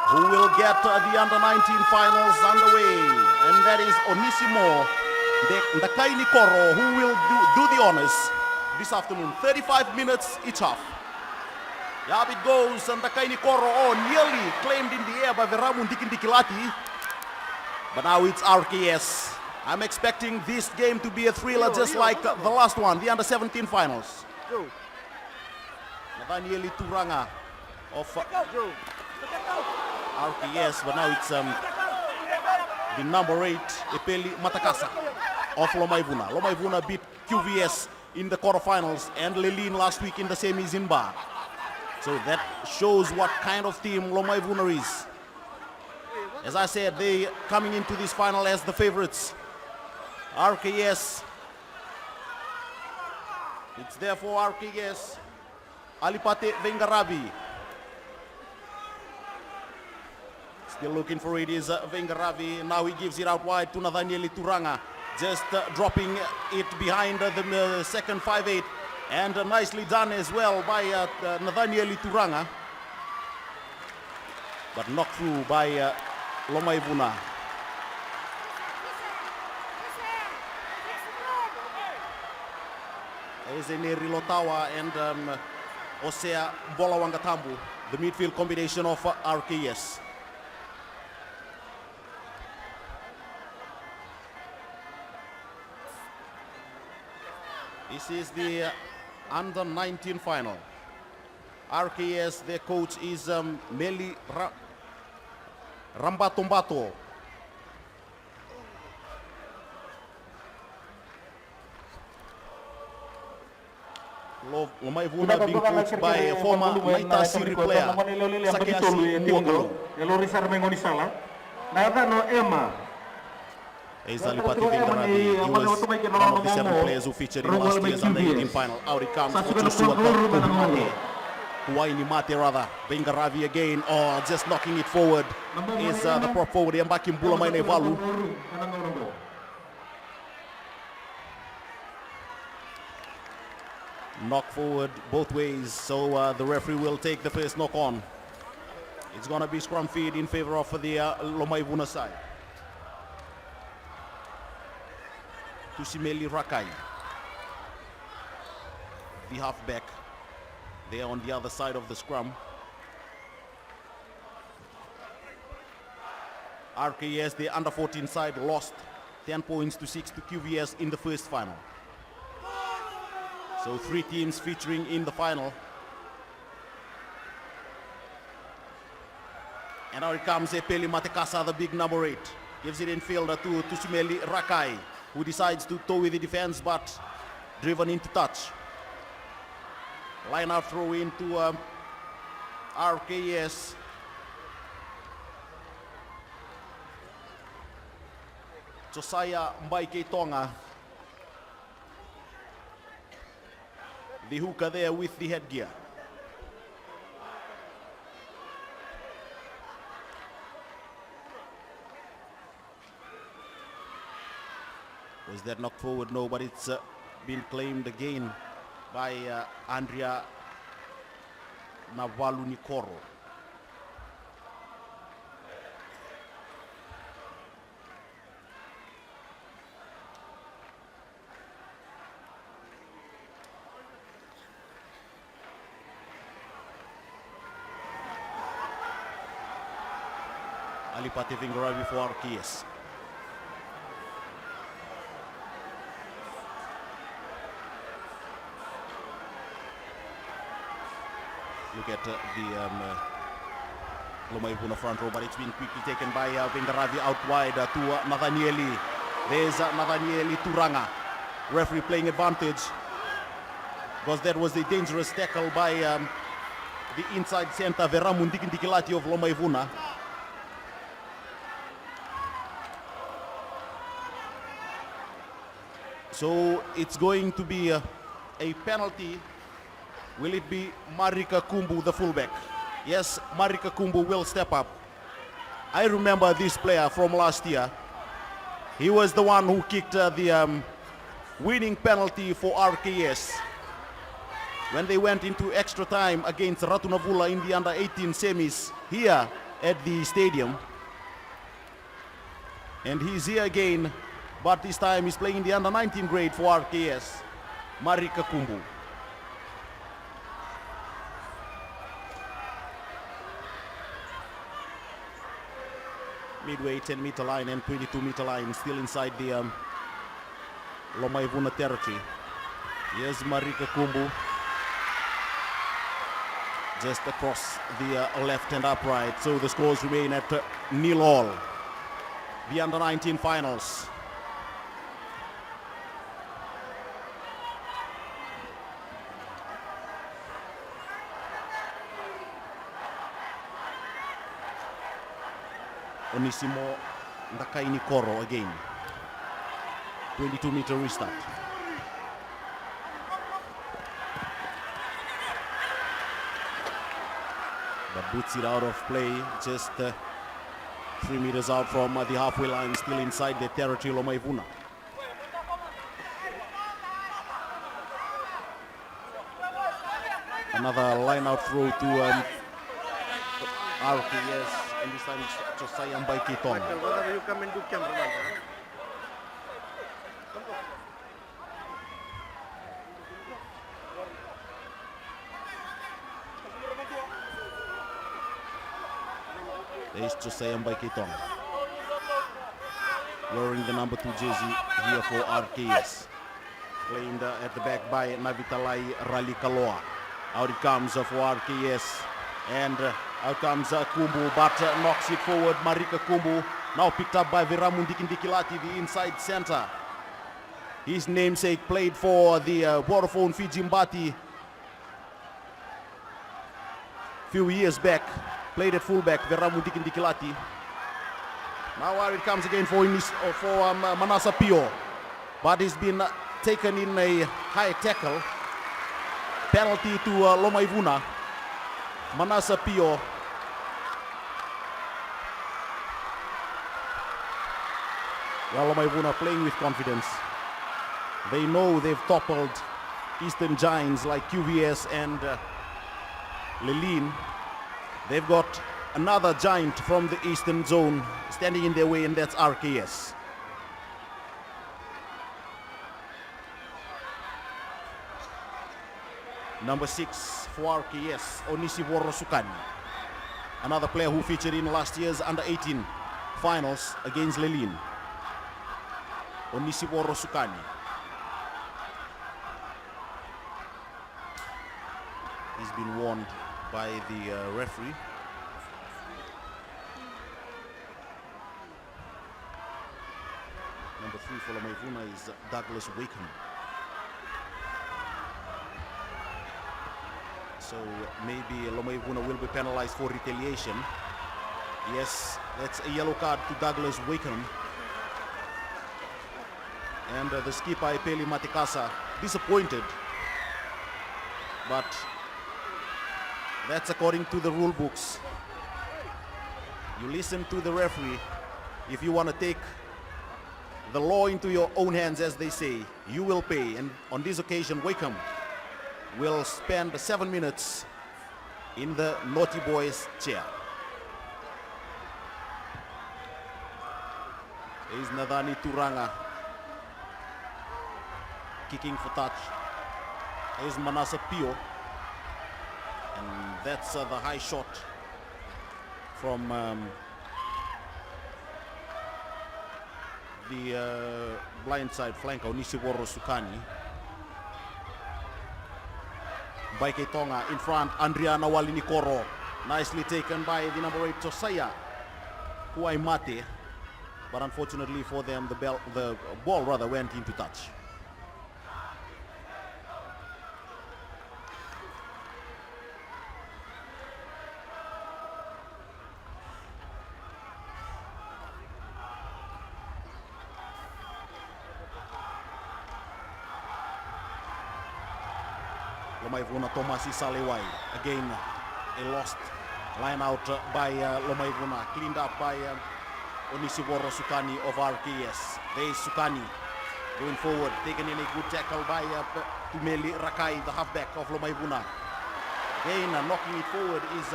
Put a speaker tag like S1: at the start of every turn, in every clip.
S1: who will get the under-19 finals underway, and that is Onisimo Ndakaini Koro, who will do the honors this afternoon. 35 minutes each half. Up it goes, and Ndakaini Koro, nearly claimed in the air by Veramu Ndikindikilati, but now it's RKS. I'm expecting this game to be a thriller just like the last one, the under-17 finals. Nathanieli Turanga of RKS, but now it's the number 8, Epeli Matakasa of Lomaivuna. Lomaivuna beat QVS in the quarterfinals and Lelin last week in the semis in Bar. So that shows what kind of team Lomaivuna is. As I said, they coming into this final as the favorites. RKS, it's there for RKS. Alipate Vengaravi. Still looking for it is Vengaravi. Now he gives it out wide to Nathanieli Turanga. Just dropping it behind the second 5'8". And nicely done as well by Nathanieli Turanga. But knocked through by Lomaivuna. Ezeneri Lotawa and Osea Bolawangatambu, the midfield combination of RKS. This is the under-19 final. RKS, their coach is Meli Rambatombato. Lomaivuna being coached by a former Maita Siri player, Sakiasi Mwakalo. Alipati Vengaravi, he was one of the 7 players who featured in last year's under-18 final. Out it comes, Huaini Mate rather. Vengaravi again, just knocking it forward is the prop forward, Yambaki Mbulamaine Valu. Knock forward both ways, so the referee will take the first knock on. It's going to be scrum feed in favor of the Lomaivuna side. Tusimeli Rakai, the halfback, there on the other side of the scrum. RKS, the under-14 side, lost 10 points to 6 to QVS in the first final. So 3 teams featuring in the final. And now it comes Epeli Matekasa, the big number 8. Gives it in fielder to Tusimeli Rakai, who decides to tow with the defense but driven into touch. Line out throw into RKS. Josiah Mbaike Tonga, the hooker there with the headgear. Was that knocked forward? No, but it's been claimed again by Andrea Navalunikoro. Alipati Vengaravi for RKS. Look at the Lomaivuna front row, but it's been quickly taken by Vengaravi out wide to Nathanieli. There's Nathanieli Turanga. Referee playing advantage because that was a dangerous tackle by the inside center Veramu Ndikindikilati of Lomaivuna. So it's going to be a penalty. Will it be Marika Kumbu, the fullback? Yes, Marika Kumbu will step up. I remember this player from last year. He was the one who kicked the winning penalty for RKS when they went into extra time against Ratunavula in the under-18 semis here at the stadium. And he's here again, but this time he's playing in the under-19 grade for RKS, Marika Kumbu. Midway 10-meter line and 22-meter line, still inside the Lomaivuna territory. Here's Marika Kumbu, just across the left and upright. So the scores remain at 0-all. The under-19 finals. Onisimo Ndakaini Koro again. 22-meter restart. But boots it out of play, just 3 meters out from the halfway line, still inside the territory, Lomaivuna. Another line-out throw to RKS, and this time it's Josiah Mbaikitong.
S2: Whether you come into camera.
S1: There's Josiah Mbaikitong, wearing the number 2 jersey here for RKS. Playing at the back by Navitalai Ralikaloa. Out it comes for RKS, and out comes Kumbu, but knocks it forward. Marika Kumbu, now picked up by Viramundikindikilati, the inside center. His namesake played for the Vodafone Fiji Mbati few years back. Played at fullback, Viramundikindikilati. Now it comes again for Manasa Pio, but he's been taken in a high tackle. Penalty to Lomaivuna. Manasa Pio. Well, Lomaivuna playing with confidence. They know they've toppled Eastern giants like QVS and Lelin. They've got another giant from the Eastern zone standing in their way, and that's RKS. Number 6 for RKS, Onisiboro Sukani. Another player who featured in last year's under-18 finals against Lelin. Onisiboro Sukani. He's been warned by the referee. Number 3 for Lomaivuna is Douglas Wakeham. So maybe Lomaivuna will be penalized for retaliation. Yes, that's a yellow card to Douglas Wakeham. And the skipper Ipeli Matikasa disappointed, but that's according to the rule books. You listen to the referee. If you want to take the law into your own hands, as they say, you will pay. And on this occasion, Wakeham will spend 7 minutes in the naughty boys chair. There is Nadani Turanga kicking for touch. There is Manasa Pio, and that's the high shot from the blind side flanker Onisiboro Sukani. Baike Tonga in front, Andriana Walinikoro, nicely taken by the number 8 Josiah Kuaimate, but unfortunately for them the ball rather went into touch. Lomaivuna Tomasi Salewai. Again, a lost line out by Lomaivuna. Cleaned up by Onisiboro Sukani of RKS. There is Sukani going forward. Taken in a good tackle by Tumeli Rakai, the halfback of Lomaivuna. Again, knocking it forward is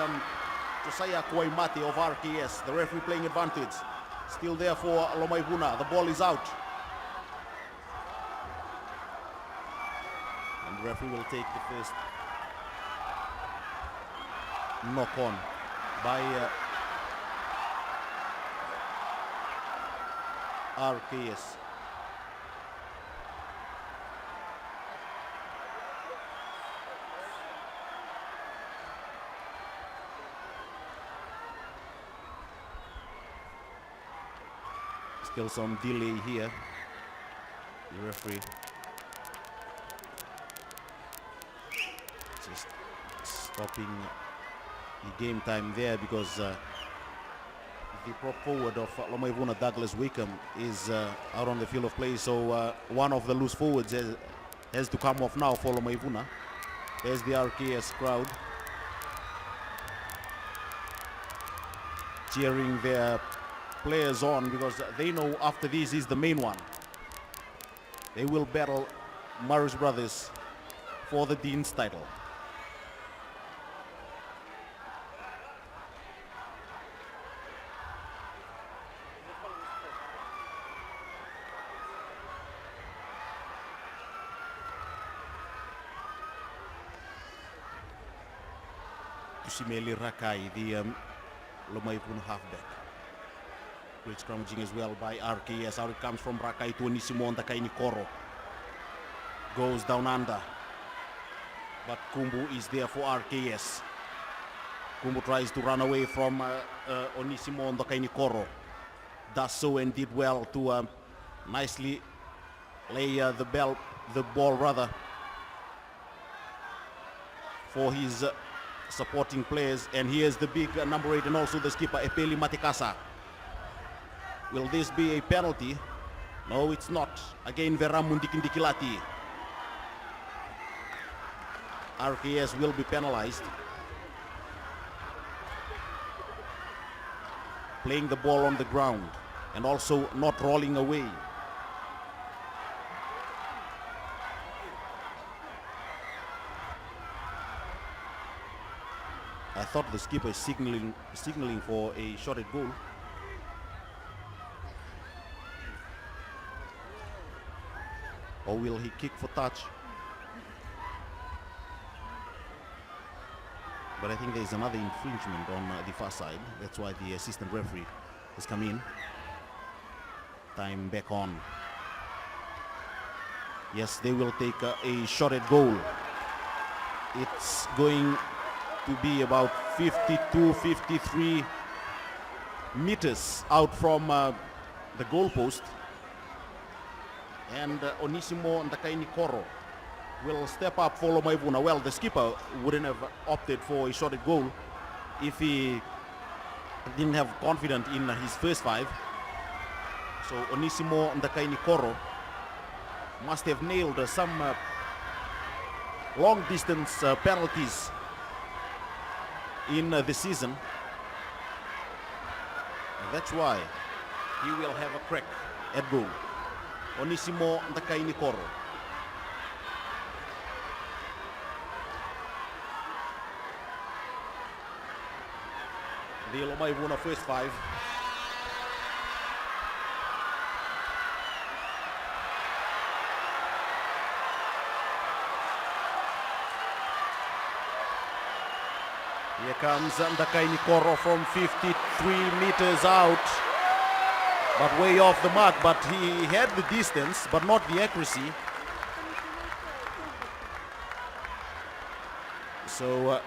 S1: Josiah Koimate of RKS, the referee playing advantage. Still there for Lomaivuna. The ball is out. And the referee will take the first knock on by RKS. Still some delay here. The referee just stopping the game time there because the prop forward of Lomaivuna, Douglas Wickham, is out on the field of play. So one of the loose forwards has to come off now for Lomaivuna. There's the RKS crowd cheering their players on because they know after this is the main one. They will battle Morris Brothers for the Dean's title. Tusimeli Rakai, the Lomaivuna halfback. Great scrummaging as well by RKS. Out it comes from Rakai to Onisimo on Takaini Koro. Goes down under. But Kumbu is there for RKS. Kumbu tries to run away from Onisimo on Takaini Koro. Does so and did well to nicely lay the ball for his supporting players. And here's the big number 8 and also the skipper, Epeli Matikasa. Will this be a penalty? No, it's not. Again, Veramundi Kindikilati. RKS will be penalized. Playing the ball on the ground and also not rolling away. I thought the skipper is signaling for a shot at goal. Or will he kick for touch? But I think there is another infringement on the far side. That's why the assistant referee has come in. Time back on. Yes, they will take a shot at goal. It's going to be about 52, 53 meters out from the goalpost. And Onisimo Ndakaini Koro will step up for Lomaivuna. Well, the skipper wouldn't have opted for a shot at goal if he didn't have confidence in his first 5. So Onisimo Ndakaini Koro must have nailed some long distance penalties in the season. And that's why he will have a crack at goal. Onisimo Ndakaini Koro. The Lomaivuna first 5. Here comes Ndakaini Koro from 53 meters out. But way off the mark, but he had the distance, but not the accuracy. So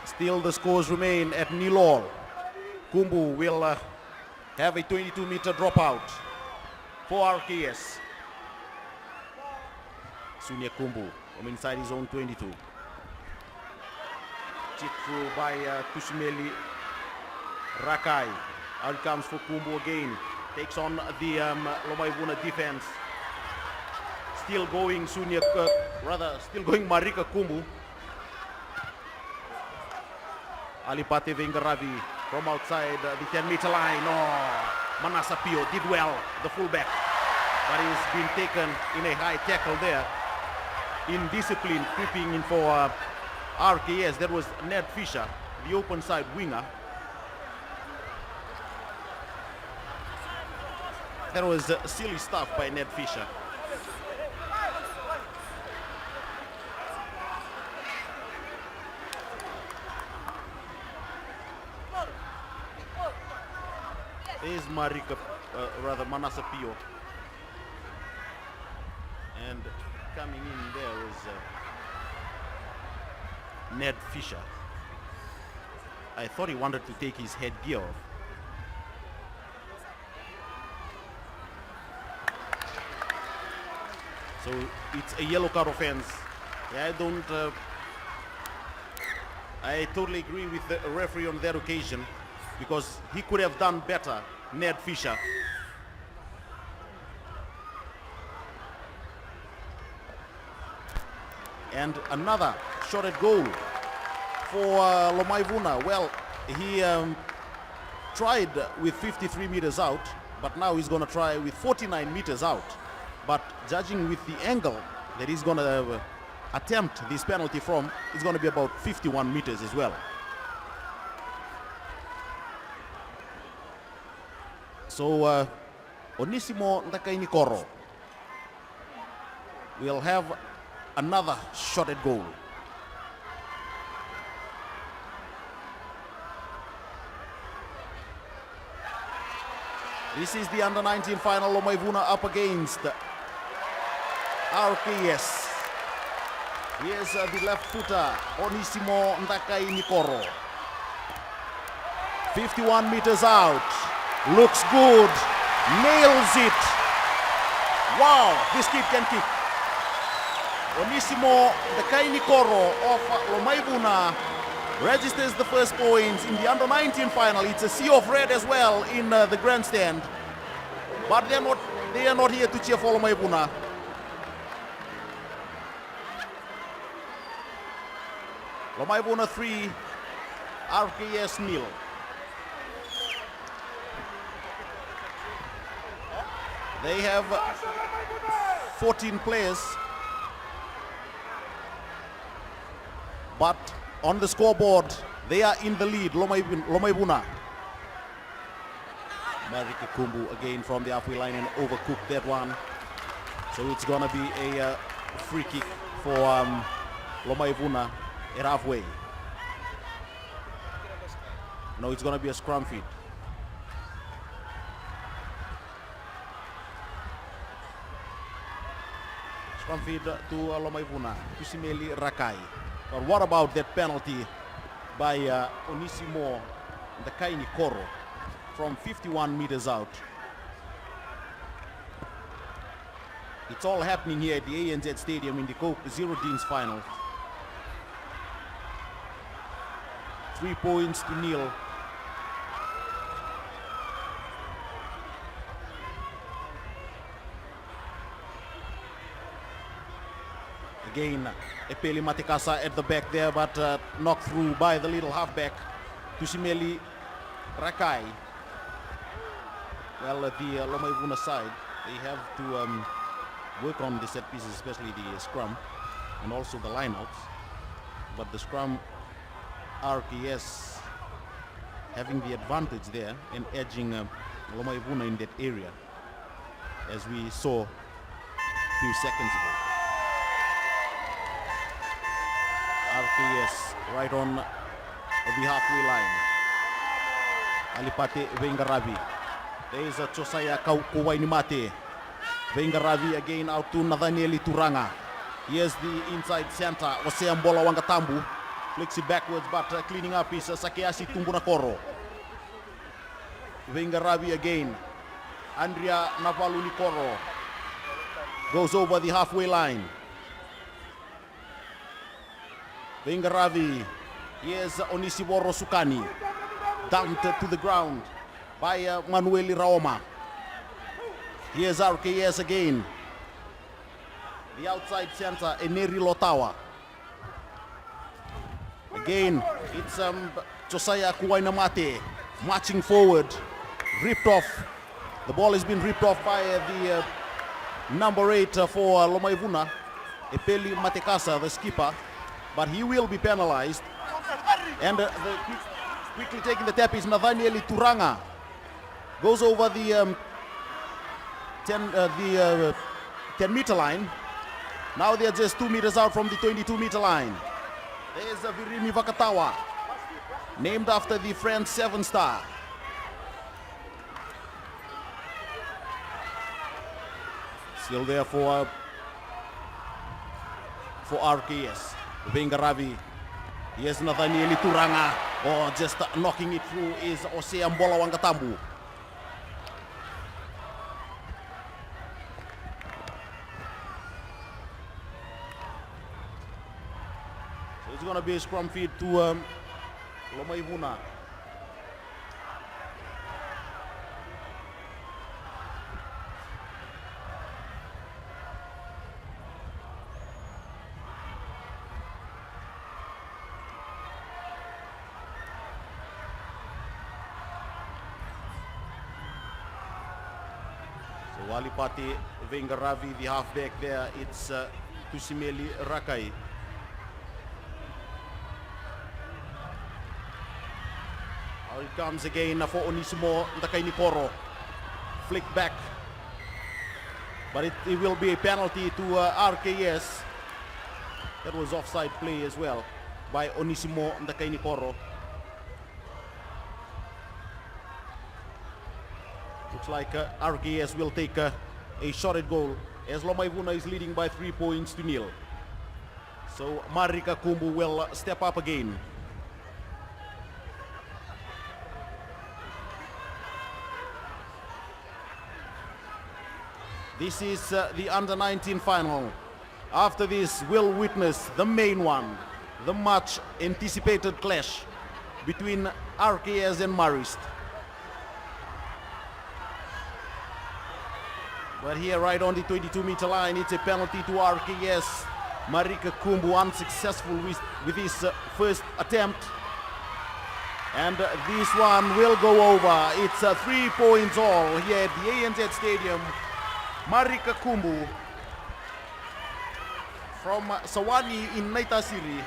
S1: still the scores remain at 0-0. Kumbu will have a 22-meter dropout for RKS. Sunia Kumbu from inside his own 22. Chip through by Tusimeli Rakai. Out comes for Kumbu again. Takes on the Lomaivuna defense. Still going still going Marika Kumbu. Alipate Vengaravi from outside the 10-meter line. Oh, Manasa Pio did well, the fullback. But he's been taken in a high tackle there. Indiscipline, creeping in for RKS. That was Ned Fisher, the open side winger. That was silly stuff by Ned Fisher. There's Manasa Pio. And coming in there was Ned Fisher. I thought he wanted to take his headgear off. So it's a yellow card offense. Yeah, I totally agree with the referee on that occasion, because he could have done better, Ned Fisher. And another shot at goal for Lomaivuna. Well, he tried with 53 meters out, but now he's going to try with 49 meters out. But judging with the angle that he's going to attempt this penalty from, it's going to be about 51 meters as well. So Onisimo Ndakaini-Koro will have another shot at goal. This is the under-19 final. Lomaivuna up against RKS. Here's the left footer, Onisimo Ndakaini-Koro. 51 meters out. Looks good. Nails it. Wow, this kid can kick. Onisimo Ndakaini-Koro of Lomaivuna registers the first points in the under-19 final. It's a sea of red as well in the grandstand. But they are not here to cheer for Lomaivuna. Lomaivuna 3, RKS 0. They have 14 players, but on the scoreboard, they are in the lead, Lomaivuna. Marika Kumbu again from the halfway line and overcooked that one. So it's gonna be a free kick for Lomaivuna at halfway. No, it's gonna be a scrum feed. Scrum feed to Lomaivuna, Kusimeli Rakai. But what about that penalty by Onisimo Ndakaini-Koro from 51 meters out? It's all happening here at the ANZ Stadium in the Coke Zero Deans final. 3 points to 0. Again, Epeli Matikasa at the back there, but knocked through by the little halfback, Tusimeli Rakai. Well, at the Lomaivuna side, they have to work on the set pieces, especially the scrum and also the lineouts. But the scrum, RKS having the advantage there and edging Lomaivuna in that area, as we saw a few seconds ago. RKS right on the halfway line. Alipate Vengaravi. There is a Chosaya Kuwainimate. Vengaravi again out to Nathanieli Turanga. Here's the inside center, Oseambola Wangatambu. Flicks it backwards, but cleaning up is Sakeasi Tumbunakoro. Vengaravi again. Andrea Navalunikoro goes over the halfway line. Vengaravi. Here's Onisiboro Sukani. Dumped to the ground by Manueli Raoma. Here's RKS again. The outside center, Eneri Lotawa. Again, it's Josiah Kuwainamate marching forward. Ripped off. The ball has been ripped off by the number 8 for Lomaivuna, Epeli Matekasa, the skipper. but he will be penalized. And quickly taking the tap is Nathaniel Turanga. Goes over the 10-meter line. Now they are just 2 meters out from the 22-meter line. There's Virimi Vakatawa, named after the French 7-star. Still there for RKS. Vengaravi. Here's Nathaniel Turanga. Oh, just knocking it through is Osea Mbola Wangatambu. So it's going to be a scrum feed to Lomaivuna. Walipati Vengaravi, the halfback there, it's Tusimeli Rakai. Now it comes again for Onisimo Ndakainikoro. Flick back. But it will be a penalty to RKS. That was offside play as well by Onisimo Ndakainikoro. Looks like RKS will take a shot at goal as Lomaivuna is leading by 3 points to nil. So Marika Kumbu will step up again. This is the under-19 final. After this, we'll witness the main one, the much anticipated clash between RKS and Marist. But here right on the 22-meter line, it's a penalty to RKS. Marika Kumbu unsuccessful with his first attempt. And this one will go over. It's 3 points all here at the ANZ Stadium. Marika Kumbu from Sawani in Naitasiri,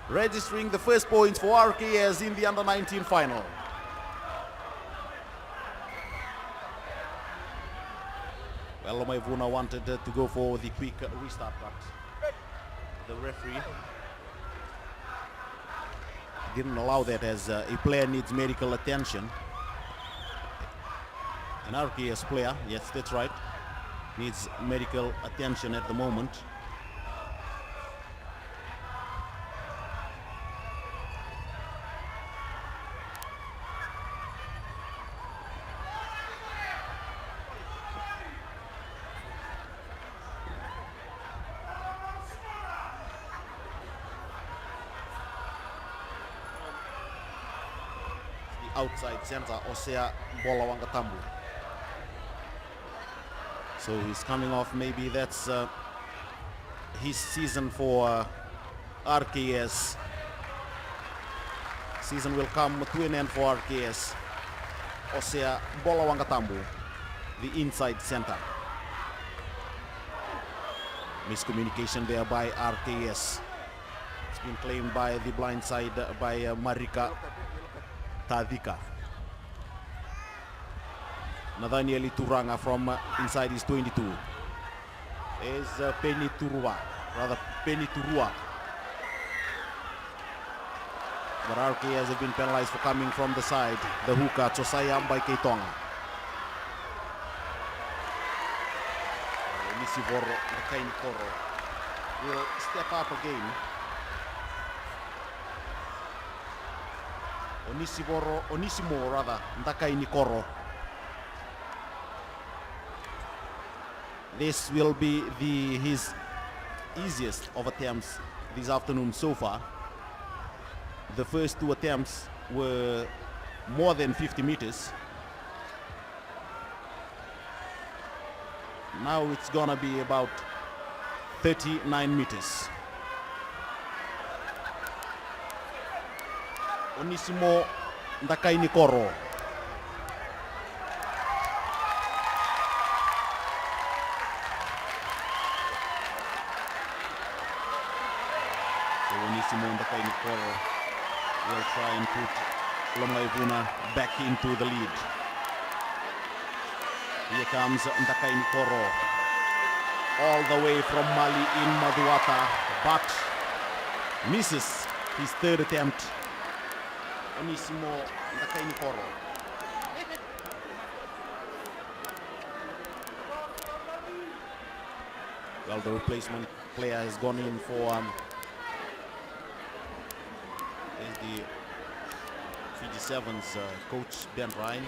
S1: registering the first points for RKS in the under-19 final. Well, Lomaivuna wanted to go for the quick restart, but the referee didn't allow that as a player needs medical attention. An RKS player, yes, that's right, needs medical attention at the moment. The outside center, Osea Mbola Wangatambu. So he's coming off, maybe that's his season for RKS. Season will come to an end for RKS. Osea Mbola Wangatambu, the inside center. Miscommunication there by RKS. It's been claimed by the blind side by Marika Tadika. Nathaniel Turanga from inside his 22. There's Penny Turua. But RKS have been penalized for coming from the side. The hooker, Josiah Mbaike Tonga. Nisivoro Ndakainikoro will step up again. Onisimo Ndakainikoro. This will be his easiest of attempts this afternoon so far. The first two attempts were more than 50 meters. Now it's gonna be about 39 meters. Onisimo Ndakainikoro. Onissimo Ndakaini Koro will try and put Lomaivuna back into the lead. Here comes Ndakaini Koro, all the way from Mali in Maduata, but misses his third attempt. Onissimo Ndakaini Koro. Well, the replacement player has gone in for is the Fiji Sevens coach Ben Ryan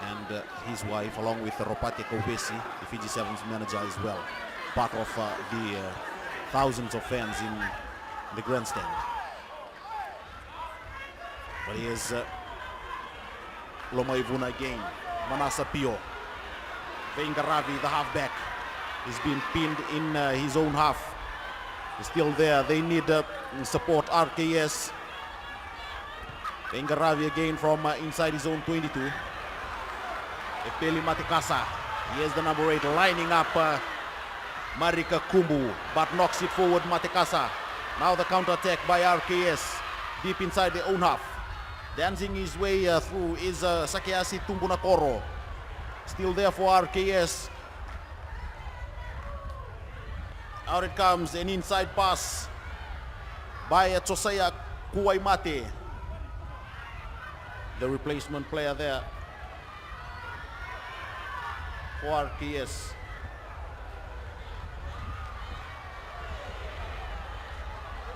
S1: and his wife, along with Ropate Kovesi, the Fiji Sevens manager as well, part of the thousands of fans in the grandstand. But here's Lomaivuna again. Manasa Pio. Vengaravi, the halfback, is being pinned in his own half. He's still there. They need support. RKS. Vengaravi again from inside his own 22. Epeli Matikasa. Here's the number 8 lining up Marika Kumbu, but knocks it forward. Matikasa. Now the counter attack by RKS deep inside their own half. Dancing his way through is Sakiasi Tumbunakoro. Still there for RKS. Out it comes, an inside pass by Tosaya Kuwaimate, the replacement player there for RKS.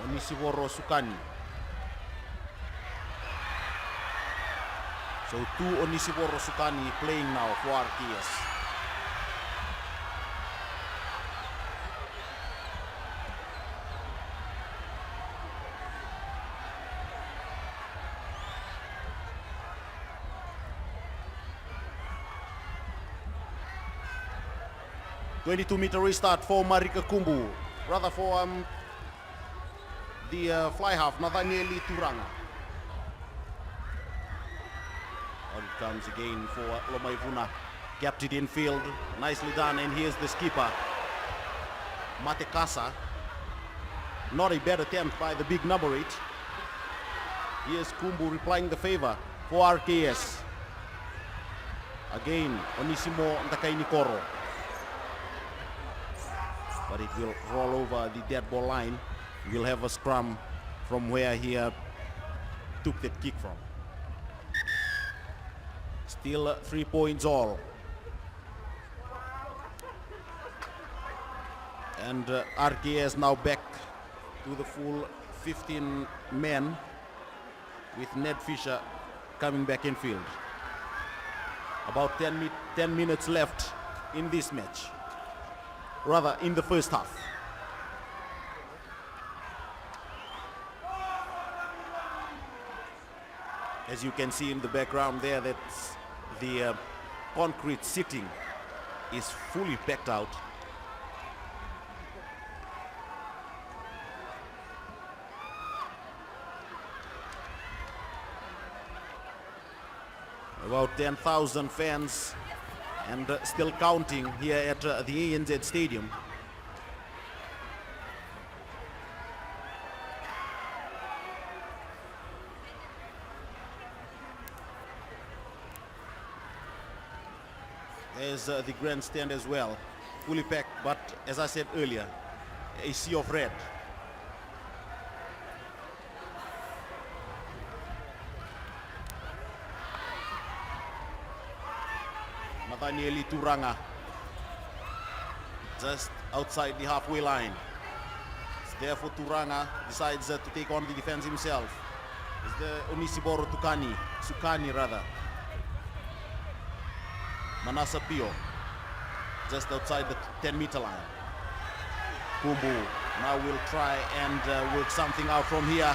S1: Onisiworo Sukani. So 2 Onisiworo Sukani playing now for RKS. .22-meter restart for Marika Kumbu, rather for the fly half, Nathanieli Turanga. On it comes again for Lomaivuna, gapped it in field, nicely done, and here's the skipper, Matekasa. Not a bad attempt by the big number 8. Here's Kumbu replying the favor for RKS. Again, Onissimo Ndakaini Koro. But it will roll over the dead ball line. We'll have a scrum from where he took that kick from. Still 3 points all. And RKS now back to the full 15 men with Ned Fisher coming back in field. About 10 minutes left in this match. Rather, in the first half. As you can see in the background there, that's the concrete seating is fully packed out. About 10,000 fans and still counting here at the ANZ Stadium. There's the grandstand as well, fully packed, but as I said earlier, a sea of red. Nathanieli Turanga, just outside the halfway line. It's there for Turanga, decides to take on the defense himself. It's the Onisiboro Sukani rather. Manasa Pio, just outside the 10-meter line. Kumbu now will try and work something out from here.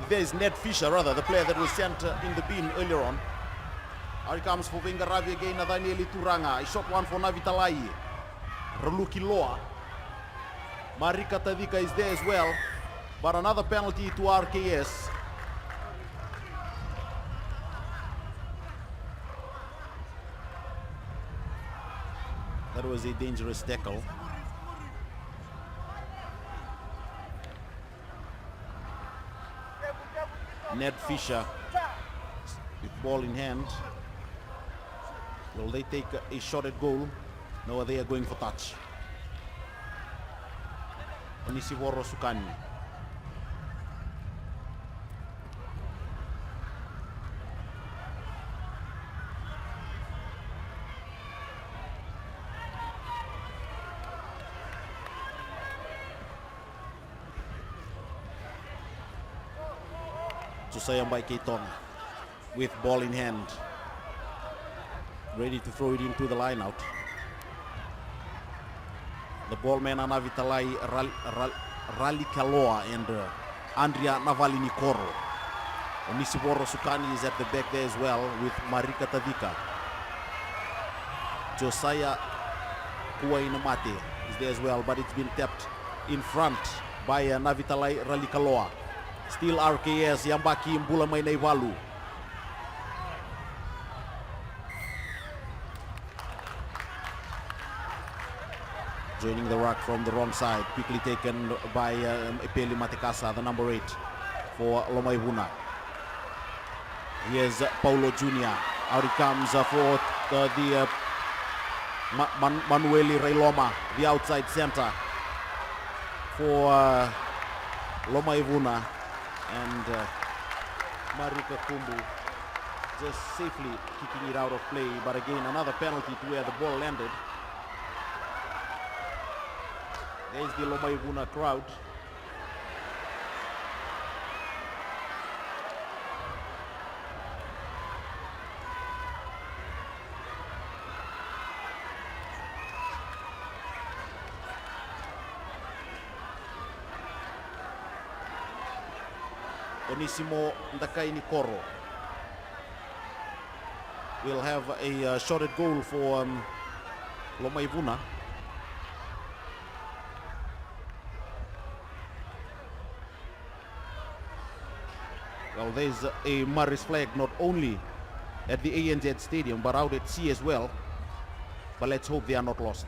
S1: There's Ned Fisher, rather, the player that was sent in the bin earlier on. Here he comes for Vengaravi again, Nathanieli Turanga. He shot one for Navitalai. Raluki Loa. Marika Tadika is there as well, but another penalty to RKS. That was a dangerous tackle. Ned Fisher with ball in hand. Will they take a shot at goal? No, they are going for touch. Onisivoro Sukani. Sayambai Keiton with ball in hand, ready to throw it into the line out. The ballman Anavitalai Ralikaloa and Andrea Navalini Koro. Onisiboro Sukani is at the back there as well with Marika Tavika. Josiah Kuwainamate is there as well, but it's been tapped in front by Navitalai Ralikaloa. Still RKS, Yambaki Mbula Mainaivalu. Joining the ruck from the wrong side, quickly taken by Epeli Matekasa, the number 8 for Lomaivuna. Here's Paulo Jr. Out he comes for the Manueli Railoma, the outside center for Lomaivuna. And Marika Kumbu just safely kicking it out of play, but again another penalty to where the ball landed. There's the Lomaivuna crowd. Onisimo Ndakaini Koro will have a shot at goal for Lomaivuna. Well, there's a Murray's flag not only at the ANZ Stadium but out at sea as well. But let's hope they are not lost.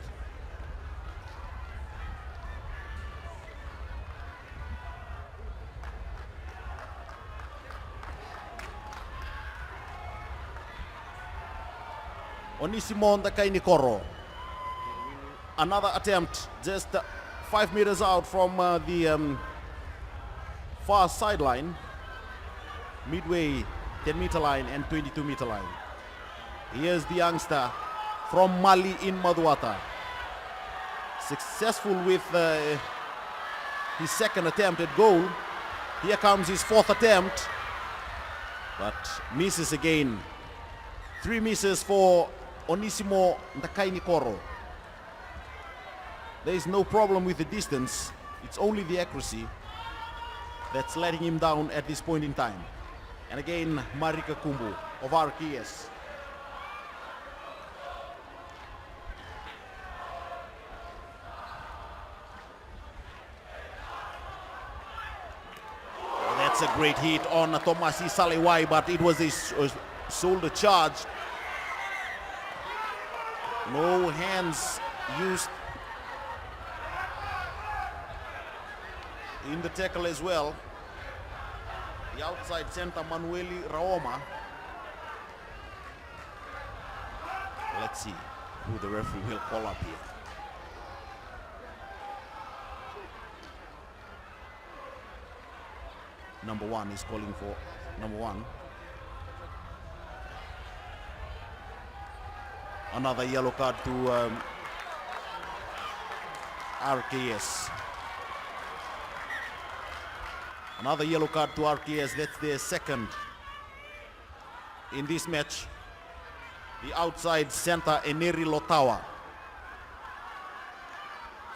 S1: Onisimo Ndakaini Koro. Another attempt just 5 meters out from the far sideline. Midway 10-meter line and 22-meter line. Here's the youngster from Mali in Maduata. Successful with his second attempt at goal. Here comes his fourth attempt, but misses again. 3 misses for Onisimo Ndakaini Koro. There is no problem with the distance. It's only the accuracy that's letting him down at this point in time. And again, Marika Kumbu of RKS. Oh, that's a great hit on Tomasi Salewai, but it was a shoulder charge. No hands used in the tackle as well. The outside center Manueli Raoma. Let's see who the referee will call up here. Number 1 is calling for number 1. Another yellow card to RKS. Another yellow card to RKS. That's their second in this match. The outside center Eneri Lotawa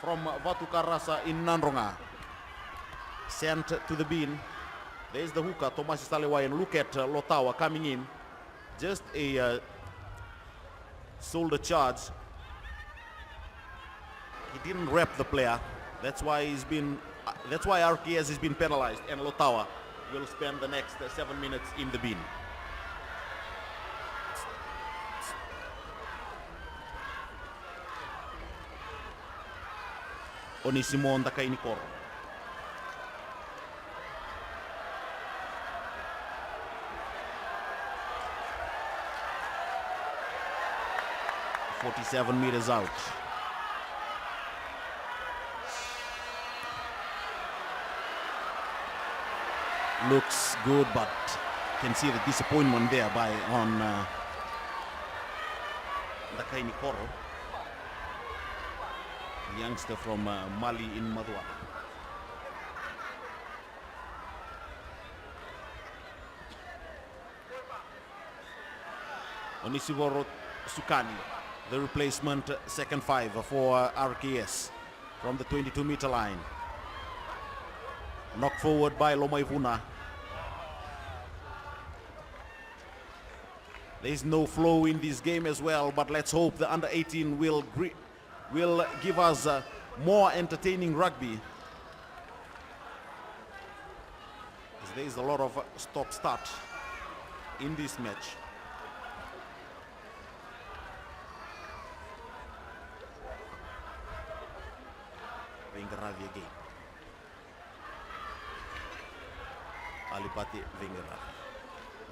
S1: from Vatukarasa in Nandronga. Sent to the bin. There's the hooker, Tomasi Salewai, and look at Lotawa coming in. Just a shoulder charge. He didn't wrap the player. That's why RKS has been penalized, and Lotawa will spend the next 7 minutes in the bin. Onisimo Ndakaini Koro. .47 meters out. Looks good, but can see the disappointment there on Ndakaini Koro, the youngster from Mali in Madua. Onisivoro Sukani, the replacement second five for RKS from the 22-meter line. Knocked forward by Lomaivuna. There is no flow in this game as well, but let's hope the under-18 will give us more entertaining rugby. There is a lot of stop-start in this match. Vengaravi again. Alipati Vengaravi.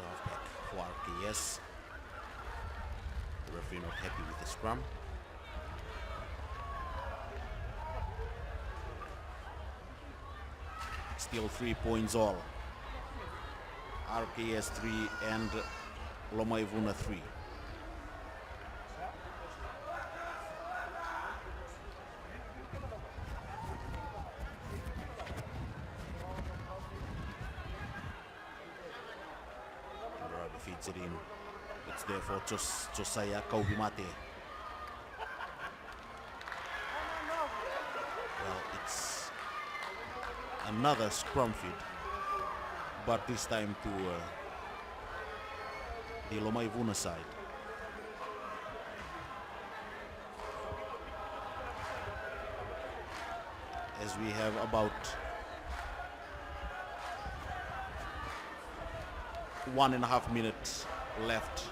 S1: Halfback for RKS. The referee not happy with the scrum. Still 3 points all. RKS 3 and Lomaivuna 3. Feeds it in. It's there for Josiah Kaubimate. Well, it's another scrum feed, but this time to the Lomaivuna side. As we have about 1.5 minutes left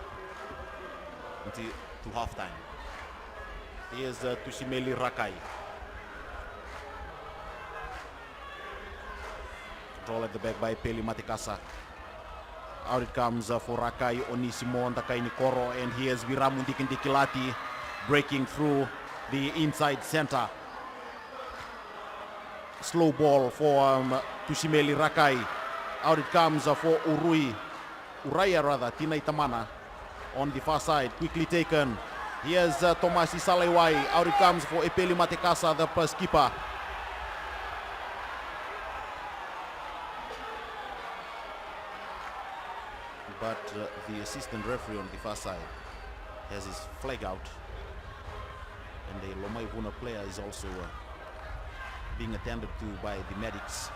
S1: until to halftime. Here's Tushimeli Rakai. Control at the back by Peli Matikasa. Out it comes for Rakai, Onisimo Ndakaini Koro, and here's Viramundi Kindikilati breaking through the inside center. Slow ball for Tushimeli Rakai. Out it comes for Uraya rather, Tina Itamana on the far side, quickly taken. Here's Tomasi Salewai. Out it comes for Epeli Matekasa, the first keeper. But the assistant referee on the far side has his flag out, and the Lomaivuna player is also being attended to by the medics.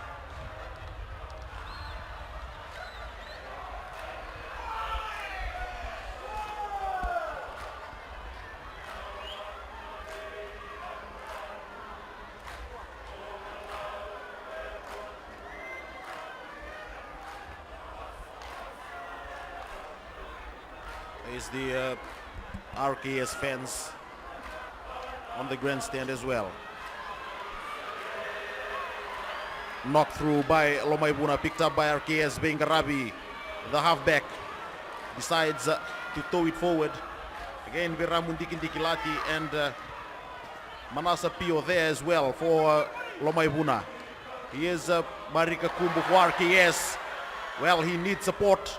S1: Is the RKS fans on the grandstand as well. Knocked through by Lomaivuna, picked up by RKS. Vengaravi, the halfback, decides to tow it forward. Again, Viramundikindikilati and Manasa Pio there as well for Lomaivuna. Here's Marika Kumbu for RKS. Well, he needs support.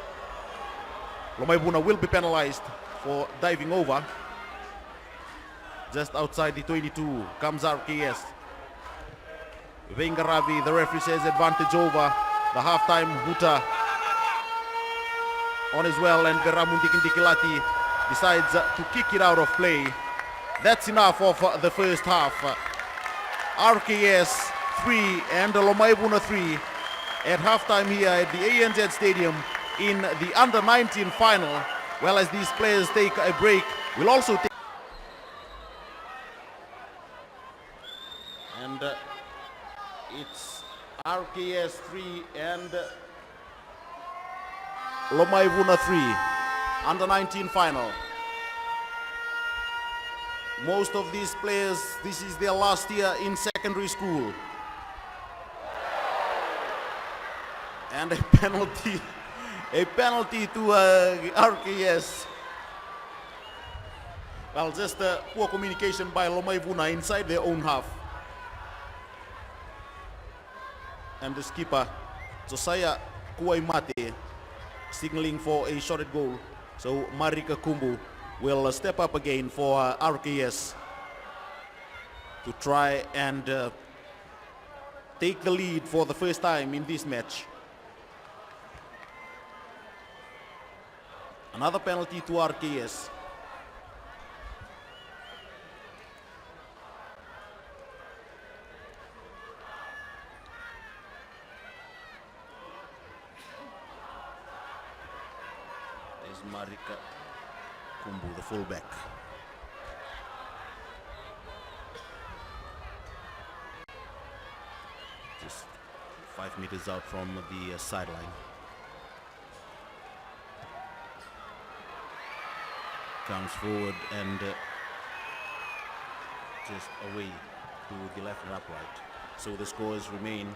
S1: Lomaivuna will be penalized for diving over. Just outside the 22 comes RKS. Vengaravi, the referee says advantage over. The halftime hooter on as well, and Veramundikindikilati decides to kick it out of play. That's enough of the first half. RKS 3 and Lomaivuna 3 at halftime here at the ANZ Stadium in the under-19 final. Well, as these players take a break, we'll also take... And it's RKS 3 and Lomaivuna 3, under-19 final. Most of these players, this is their last year in secondary school. And a penalty to RKS. Well, just poor communication by Lomaivuna inside their own half. And the skipper, Josiah Kuwaimate, signaling for a shorted goal. So Marika Kumbu will step up again for RKS to try and take the lead for the first time in this match. Another penalty to RKS. There's Marika Kumbu, the fullback. Just 5 meters out from the sideline. Comes forward and just away to the left and upright. So the scores remain.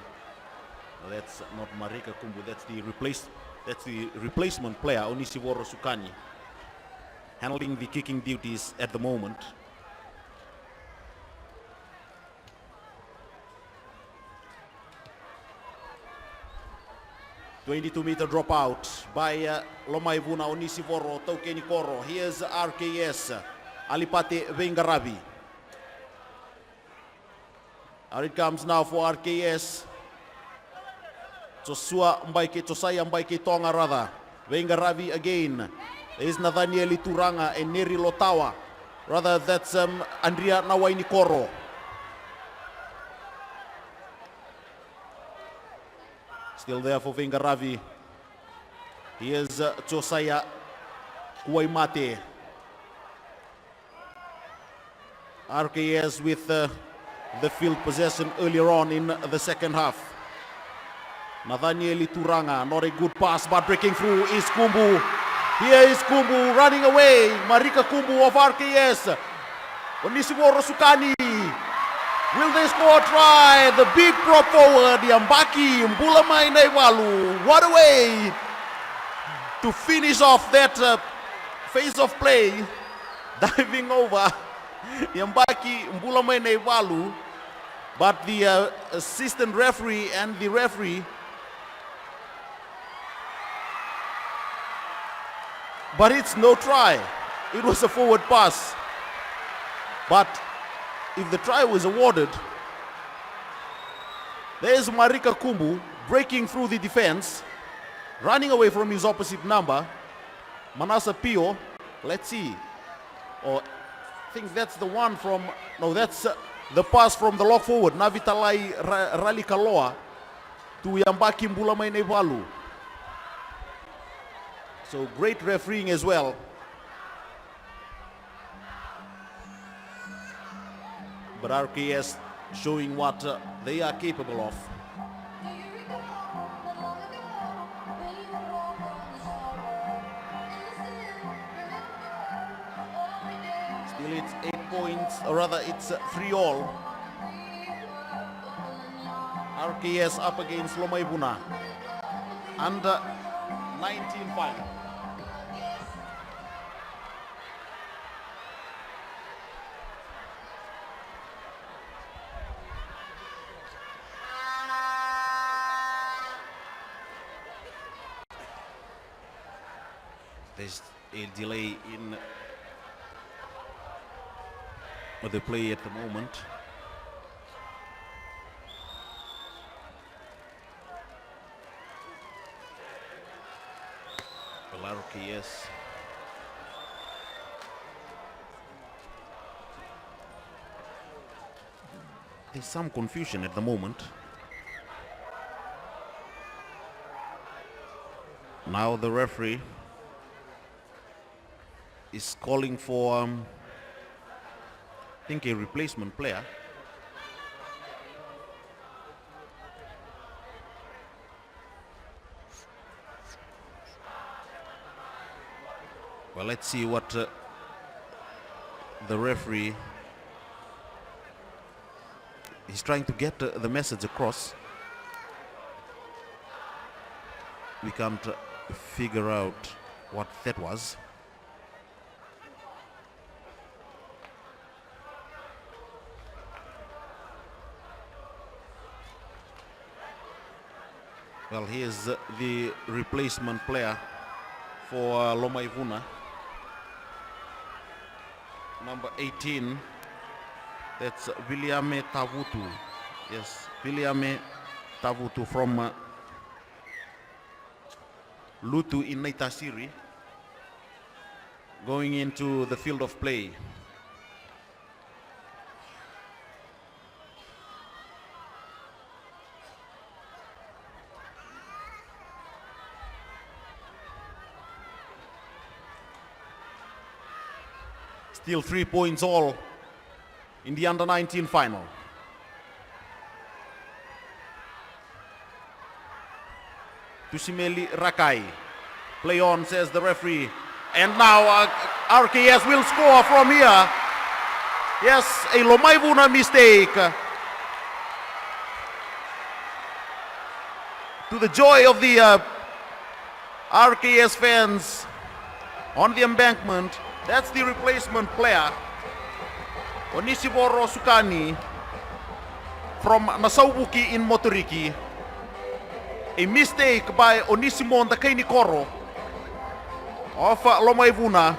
S1: That's not Marika Kumbu, that's the replacement player, Onisivoro Sukani, handling the kicking duties at the moment. .22-meter dropout by Lomaivuna, Onisivoro, Taukeni Koro. Here's RKS, Alipate Vengaravi. Here it comes now for RKS. Josiah Mbaike Tonga rather. Vengaravi again. There's Nathaniel Turanga and Neri Lotawa. Rather, that's Andrea Nawaini Koro. Still there for Vengaravi. Here's Josiah Kuwaimate. RKS with the field possession earlier on in the second half. Nathaniel Turanga, not a good pass, but breaking through is Kumbu. Here is Kumbu running away. Marika Kumbu of RKS. Onisivoro Sukani. Will they score a try? The big prop forward, Yambaki Mbulamai Naivalu. What a way to finish off that phase of play. Diving over Yambaki Mbulamai Naivalu. But the assistant referee and the referee. But it's no try. It was a forward pass. But if the try was awarded, there's Marika Kumbu breaking through the defense, running away from his opposite number, Manasa Pio. Let's see. I think that's the one from, no, that's the pass from the lock forward, Navitalai Ralikaloa to Yambaki Mbulamai Nevalu. So great refereeing as well. But RKS showing what they are capable of. Still it's 8 points, or rather it's 3-all. RKS up against Lomaivuna. Under 19 final. There's a delay in the play at the moment. Well, RKS there's some confusion at the moment. Now the referee is calling for, I think, a replacement player. Well, let's see what the the referee, he's trying to get the message across. We can't figure out what that was. Well, he is the replacement player for Lomaivuna. Number 18, that's Williame Tavutu. Yes, Williame Tavutu from Lutu in Naitasiri, going into the field of play. Still 3 points all in the under-19 final. Tusimeli Rakai. Play on, says the referee. And now RKS will score from here. Yes, a Lomaivuna mistake. To the joy of the RKS fans on the embankment. That's the replacement player, Onisiboro Sukani from Nasaubuki in Motoriki. A mistake by Onisimo Ndakaini Koro of Lomaivuna.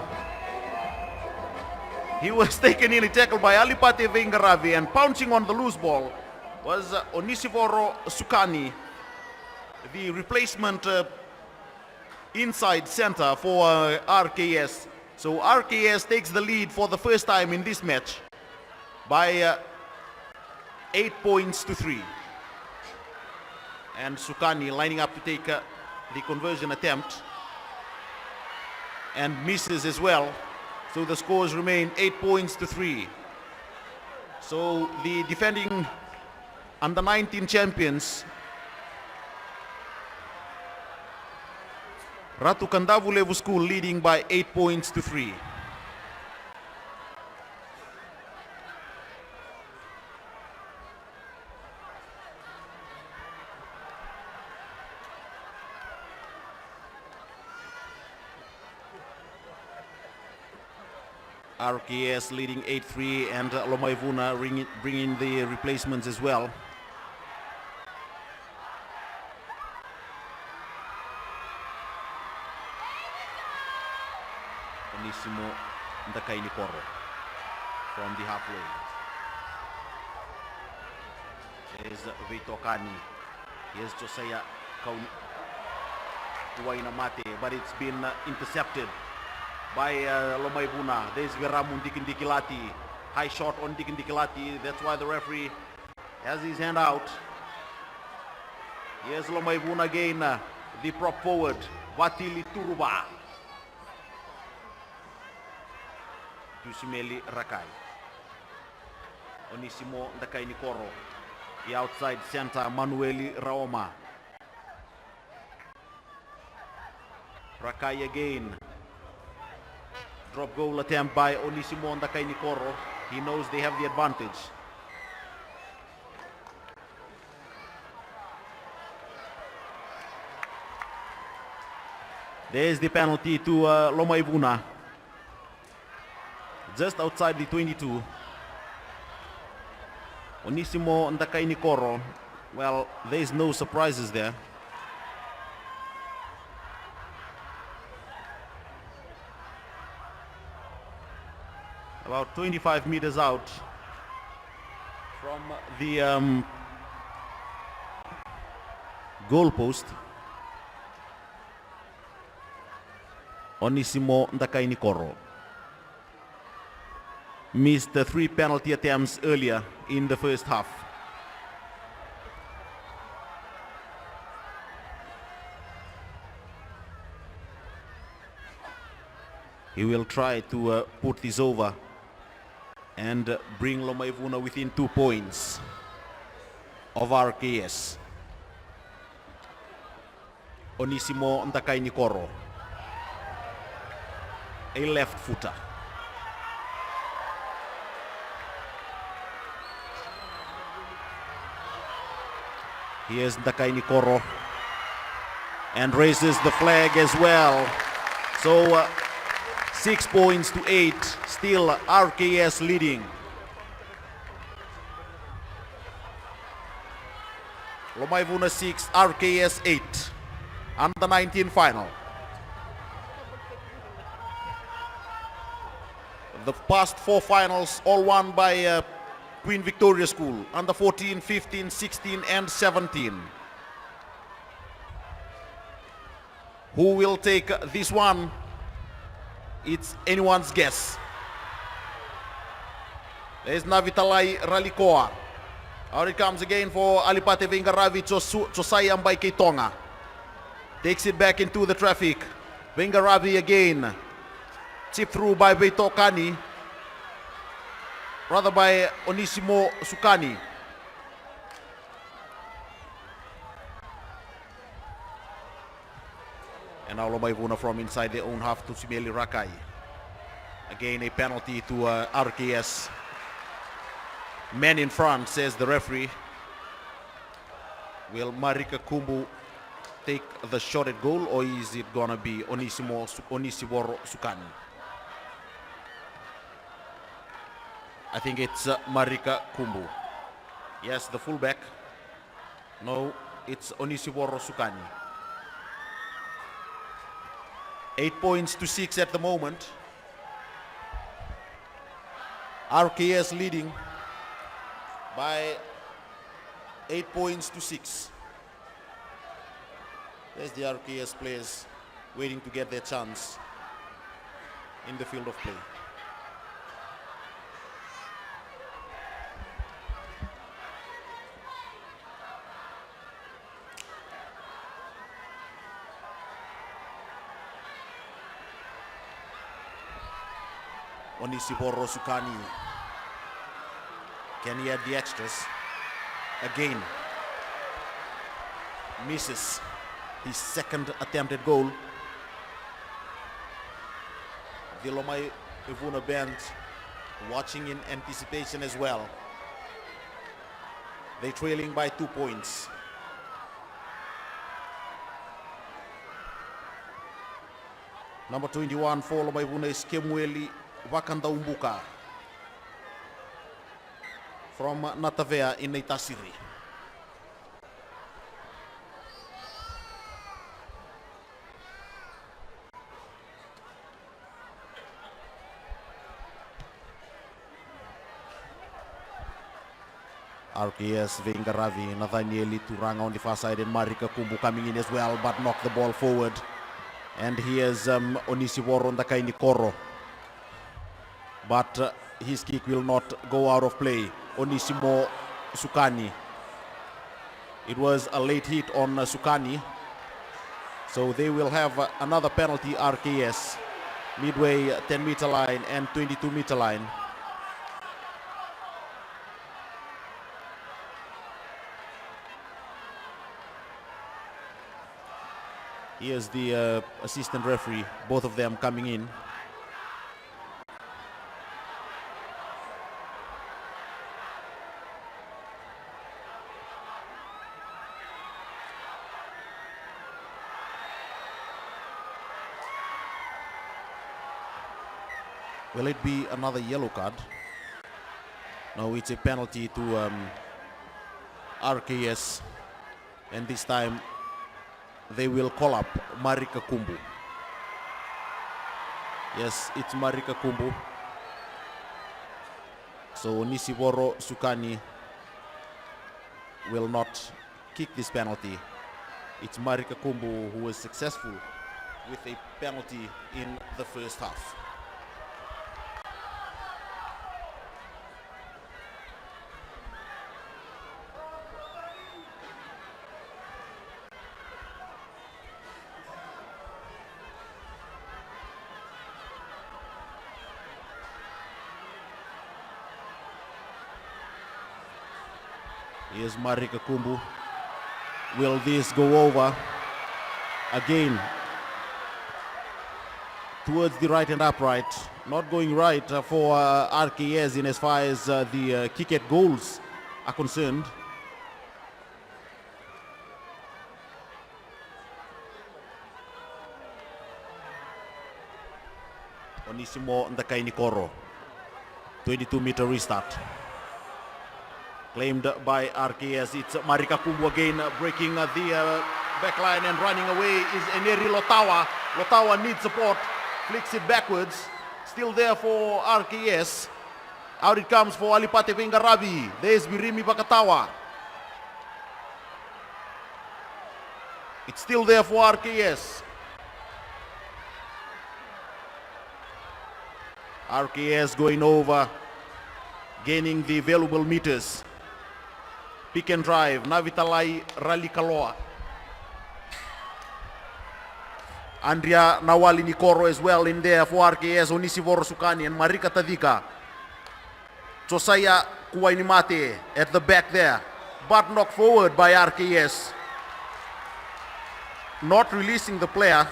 S1: He was taken in a tackle by Alipate Vengaravi, and pouncing on the loose ball was Onisiboro Sukani, the replacement inside center for RKS. So RKS takes the lead for the first time in this match by 8 points to 3. And Sukani lining up to take the conversion attempt and misses as well. So the scores remain 8 points to 3. So the defending under-19 champions Ratu Kandavulevu School leading by 8 points to 3. RKS leading 8-3, and Lomaivuna bringing the replacements as well. Onisimo Ndakaini Koro from the halfway. There's Vito Kani. Here's Josiah Mate, but it's been intercepted by Lomaivuna. There's Veramun Dikindikilati. High shot on Dikindikilati. That's why the referee has his hand out. Here's Lomaivuna again, the prop forward, Vatili Turuba. Tusimeli Rakai. Onisimo Ndakaini Koro. The outside center, Manueli Raoma. Rakai again. Drop goal attempt by Onisimo Ndakaini Koro. He knows they have the advantage. There's the penalty to Lomaivuna. Just outside the 22. Onisimo Ndakaini Koro. Well, there's no surprises there. About 25 meters out from the goal post. Onisimo Ndakaini Koro missed the 3 penalty attempts earlier in the first half. He will try to put this over and bring Lomaivuna within 2 points of RKS. Onisimo Ndakaini Koro, a left footer. Here's Ndakaini Koro and raises the flag as well. So 6 points to 8, still RKS leading. Lomaivuna 6, RKS 8, under 19 final. The past 4 finals all won by Queen Victoria School, under 14, 15, 16 and 17. Who will take this one? It's anyone's guess. There's Navitalai Ralikoa. Out it comes again for Alipate Vingaravi Chosayam by Ketonga. Takes it back into the traffic. Vingaravi again. Chip through by Beitokani. Rather by Onisimo Sukani. And now Lomaivuna from inside their own half to Simeli Rakai. Again a penalty to RKS. Man in front, says the referee. Will Marika Kumbu take the shot at goal, or is it gonna be Onisiboro Sukani? I think it's Marika Kumbu. Yes, the fullback. No, it's Onisiboro Sukani. 8 points to 6 at the moment. RKS leading by 8 points to 6. There's the RKS players waiting to get their chance in the field of play. Onisiboro Sukani. Can he add the extras? Again. Misses his second attempted goal. The Lomaivuna band watching in anticipation as well. They're trailing by 2 points. Number 21 for Lomaivuna is Kemueli Wakandaumbuka from Natavea in Itasiri. RKS Vengaravi, Nathanieli Turanga on the far side and Marika Kumbu coming in as well, but knocked the ball forward. And here's Onisiboro Ndakaini Koro. But his kick will not go out of play. Onisimo Sukani. It was a late hit on Sukani. So they will have another penalty, RKS. Midway 10-meter line and 22-meter line. Here's the assistant referee, both of them coming in. Will it be another yellow card? No, it's a penalty to RKS. And this time they will call up Marika Kumbu. Yes, it's Marika Kumbu. So Nisiboro Sukani will not kick this penalty. It's Marika Kumbu who was successful with a penalty in the first half. Here's Marika Kumbu. Will this go over? Again, towards the right and upright. Not going right for RKS in as far as the kick at goals are concerned. Onisimo Ndakaini Koro. 22-meter restart. Claimed by RKS. It's Marika Kumbu again breaking the backline and running away is Eneri Lotawa. Lotawa needs support. Flicks it backwards. Still there for RKS. Out it comes for Alipate Vengarabi. There's Birimi Bakatawa. It's still there for RKS. RKS going over, gaining the valuable meters. Pick and drive, Navitalai Ralikaloa. Andrea Nawali Nikoro as well in there for RKS, Onisivoro Sukani and Marika Tadika. Josiah Kuwainimate at the back there, but knocked forward by RKS. Not releasing the player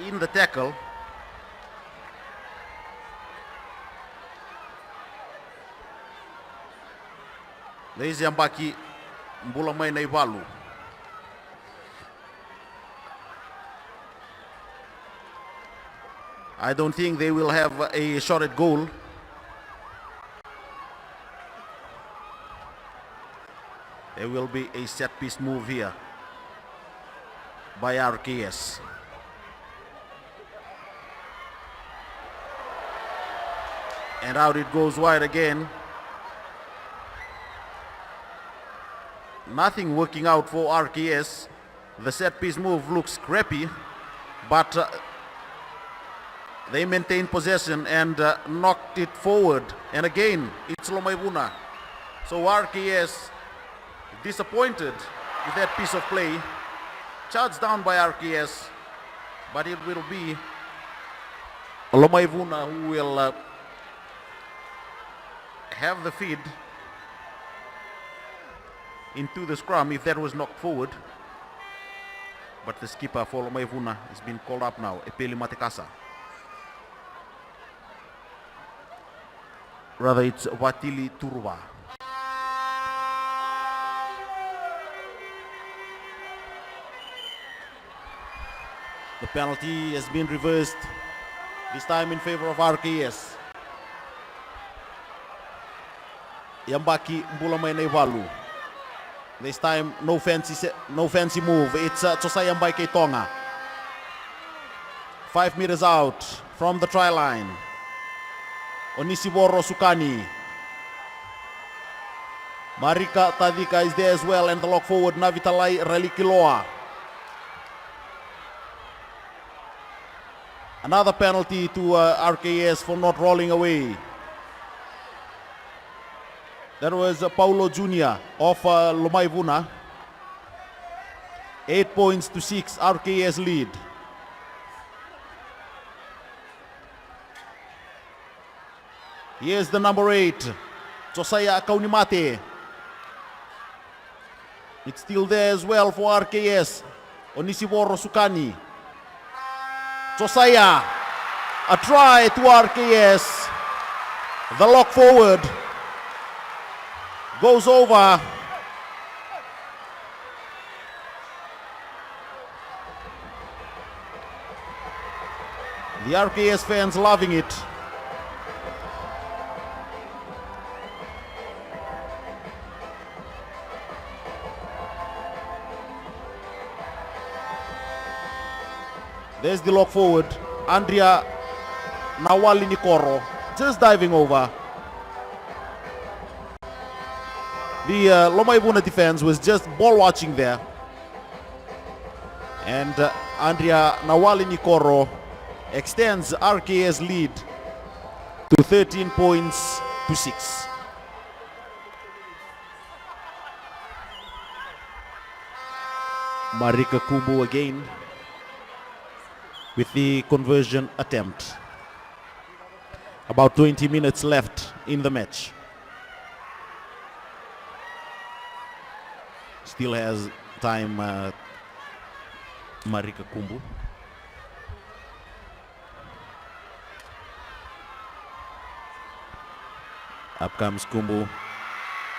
S1: in the tackle. Lezi Ambaki Mbulamai Naivalu. I don't think they will have a shot at goal. There will be a set piece move here by RKS. And out it goes wide again. Nothing working out for RKS. The set piece move looks scrappy, but they maintained possession and knocked it forward. And again, it's Lomaivuna. So RKS disappointed with that piece of play. Charged down by RKS, but it will be Lomaivuna who will have the feed into the scrum if that was knocked forward. But the skipper for Lomaivuna has been called up now, Epeli Matekasa. Rather, it's Watili Turva. The penalty has been reversed, this time in favor of RKS. Yambaki Mbulamai Naivalu. This time, no fancy move. It's Tosai Yambai Tonga. 5 meters out from the try line. Onisiboro Sukani. Marika Tadika is there as well, and the lock forward Navitalai Ralikiloa. Another penalty to RKS for not rolling away. That was Paulo Jr. of Lomaivuna. 8 points to 6, RKS lead. Here's the number 8, Josiah Kaunimate. It's still there as well for RKS, Onisivoro Sukani. Josiah, a try to RKS. The lock forward goes over. The RKS fans loving it. There's the lock forward, Andrea Nawali Nikoro, just diving over. The Lomaivuna defense was just ball watching there. And Andrea Nawali Nikoro extends RKS lead to 13 points to 6. Marika Kumbu again with the conversion attempt. About 20 minutes left in the match. Still has time, Marika Kumbu. Up comes Kumbu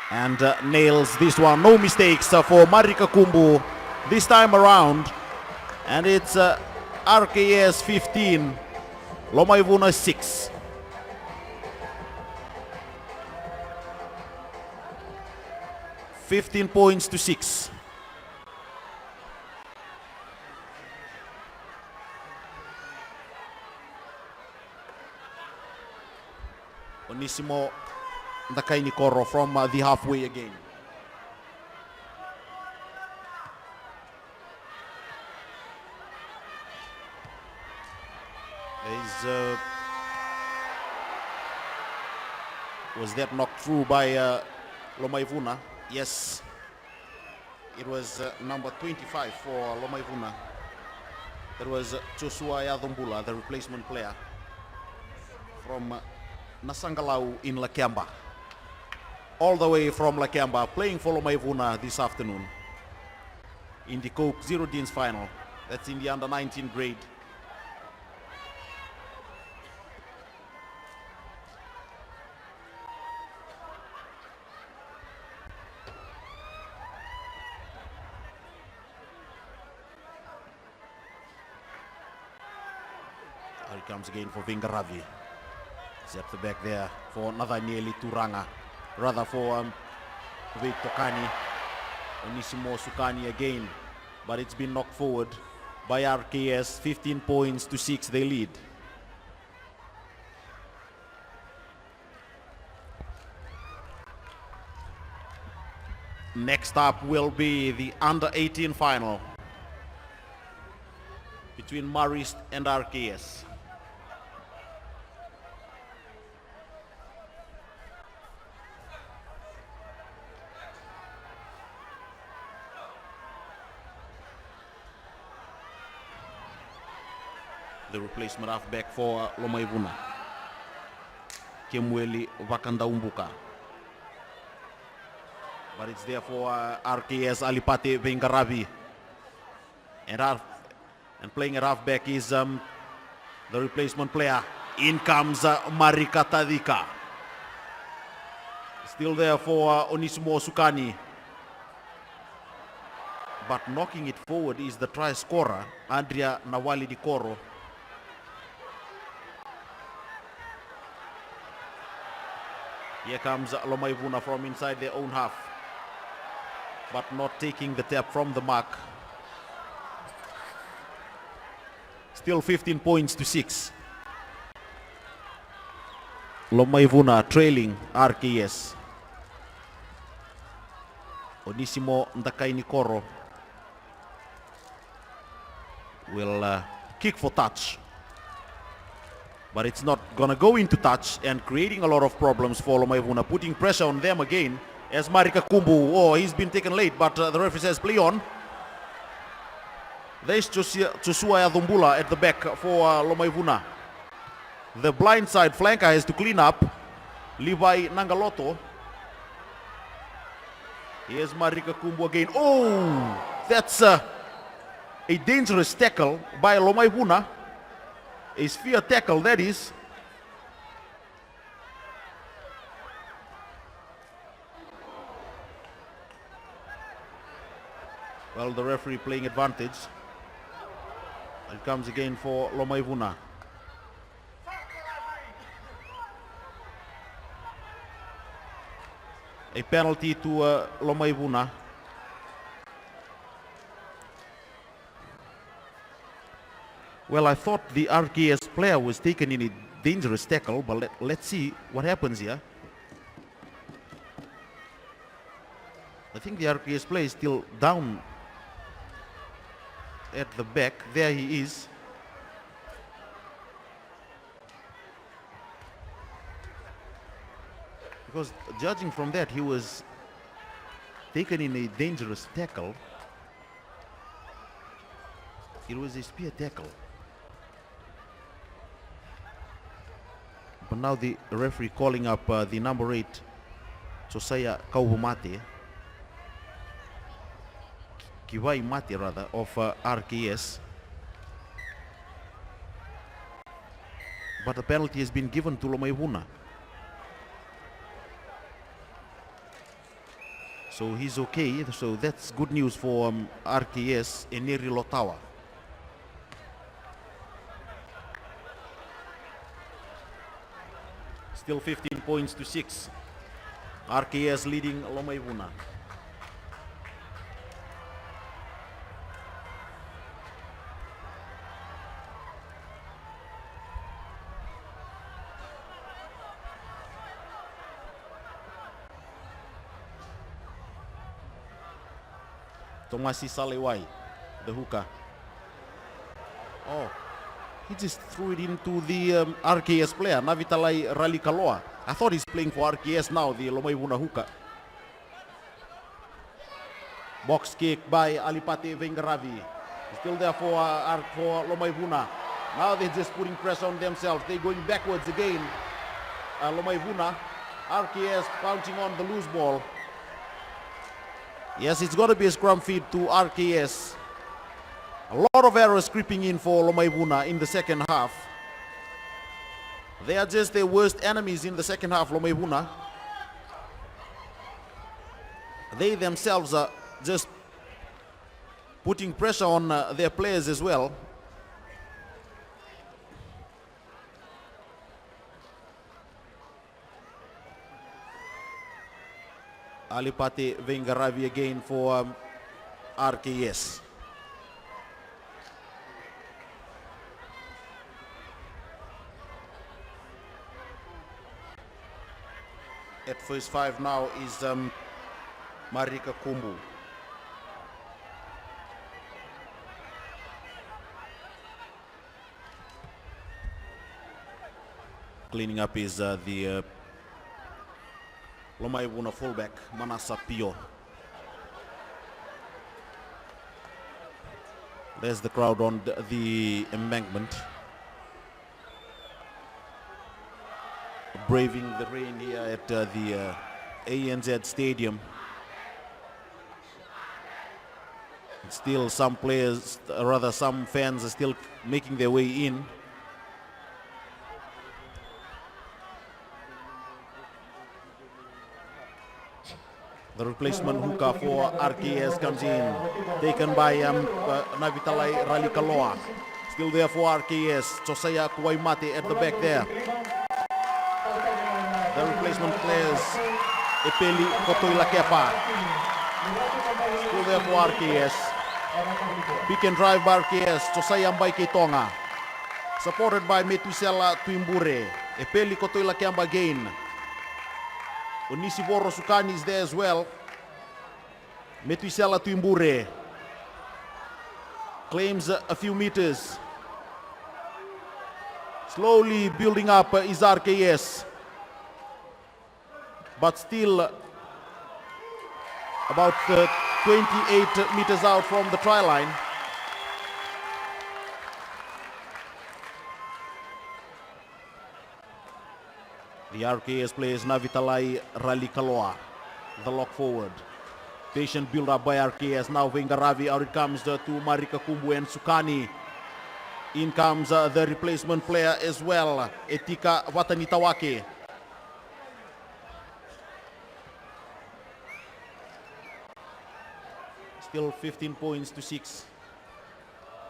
S1: and nails this one. No mistakes for Marika Kumbu this time around. And it's RKS 15, Lomaivuna 6. $15-6. Onissimo Ndakaini-Koro from the halfway again. Was that knocked through by Lomaivuna? Yes. It was number 25 for Lomaivuna. That was Joshua Yadhumbula, the replacement player from Nasangalau in Lakemba. All the way from Lakemba, playing for Lomaivuna this afternoon in the Coke Zero Deans final. That's in the under 19 grade. Here he comes again for Vingaravi. He's at the back there for Nathanieli Turanga. Rather for Veit Tokani. Onissimo Sukani again. But it's been knocked forward by RKS. 15-6 they lead. Next up will be the under 18 final between Marist and RKS. The replacement halfback for Lomaivuna, Kemweli Vakandaumbuka. But it's there for RKS Alipate Vengaravi. And playing at halfback is the replacement player. In comes Marika Tadika. Still there for Onissimo Sukani. But knocking it forward is the try scorer, Andrea Nawali Dikoro. Here comes Lomaivuna from inside their own half, but not taking the tap from the mark. Still 15-6. Lomaivuna trailing RKS. Onissimo Ndakaini-Koro will kick for touch. But it's not gonna go into touch and creating a lot of problems for Lomaivuna, putting pressure on them again as Marika Kumbu. Oh, he's been taken late, but the referee says play on. There's Joshua Yadhumbula at the back for Lomaivuna. The blind side flanker has to clean up. Levi Nangaloto. Here's Marika Kumbu again. Oh, that's a dangerous tackle by Lomaivuna. A spear tackle, that is. Well, the referee playing advantage. It comes again for Lomaivuna. A penalty to Lomaivuna. Well, I thought the RKS player was taken in a dangerous tackle, but let's see what happens here. I think the RKS player is still down at the back. There he is. Because judging from that, he was taken in a dangerous tackle. It was a spear tackle. But now the referee calling up the number 8, Josiah Kaubumate, Kiwai Mate rather, of RKS. But the penalty has been given to Lomaivuna. So he's okay, so that's good news for RKS, Eneri Lotawa. Still 15 points to 6. RKS leading Lomaivuna. Tomasi Salewai, the hooker. Oh, he just threw it into the RKS player, Navitalai Ralikaloa. I thought he's playing for RKS now, the Lomaivuna hooker. Box kick by Alipate Vengaravi. Still there for Lomaivuna. Now they're just putting pressure on themselves. They're going backwards again. Lomaivuna, RKS pouncing on the loose ball. Yes, it's got to be a scrum feed to RKS. A lot of errors creeping in for Lomaivuna in the second half. They are just their worst enemies in the second half, Lomaivuna. They themselves are just putting pressure on their players as well. Alipate Vengaravi again for RKS. At first five now is Marika Kumbu. Cleaning up is the Lomaivuna fullback, Manasa Pio. There's the crowd on the embankment. Braving the rain here at the ANZ Stadium. Still some players, rather some fans are still making their way in. The replacement hooker for RKS comes in, taken by Navitalai Ralikaloa. Still there for RKS, Josiah Kuwaimate at the back there. The replacement players, Epeli Kotoilakepa. Still there for RKS. Pick and drive by RKS, Josiah Mbaike Tonga. Supported by Metusela Tuimbure. Epeli Kotoilakepa again. Onisivoro Sukani is there as well. Metusela Tuimbure claims a few meters. Slowly building up is RKS. But still about 28 meters out from the try line. The RKS plays Navitalai Ralikaloa, the lock forward. Patient build up by RKS. Now Vengaravi, out it comes to Marika Kumbu and Sukani. In comes the replacement player as well, Etika Watanitawake. Still 15 points to 6.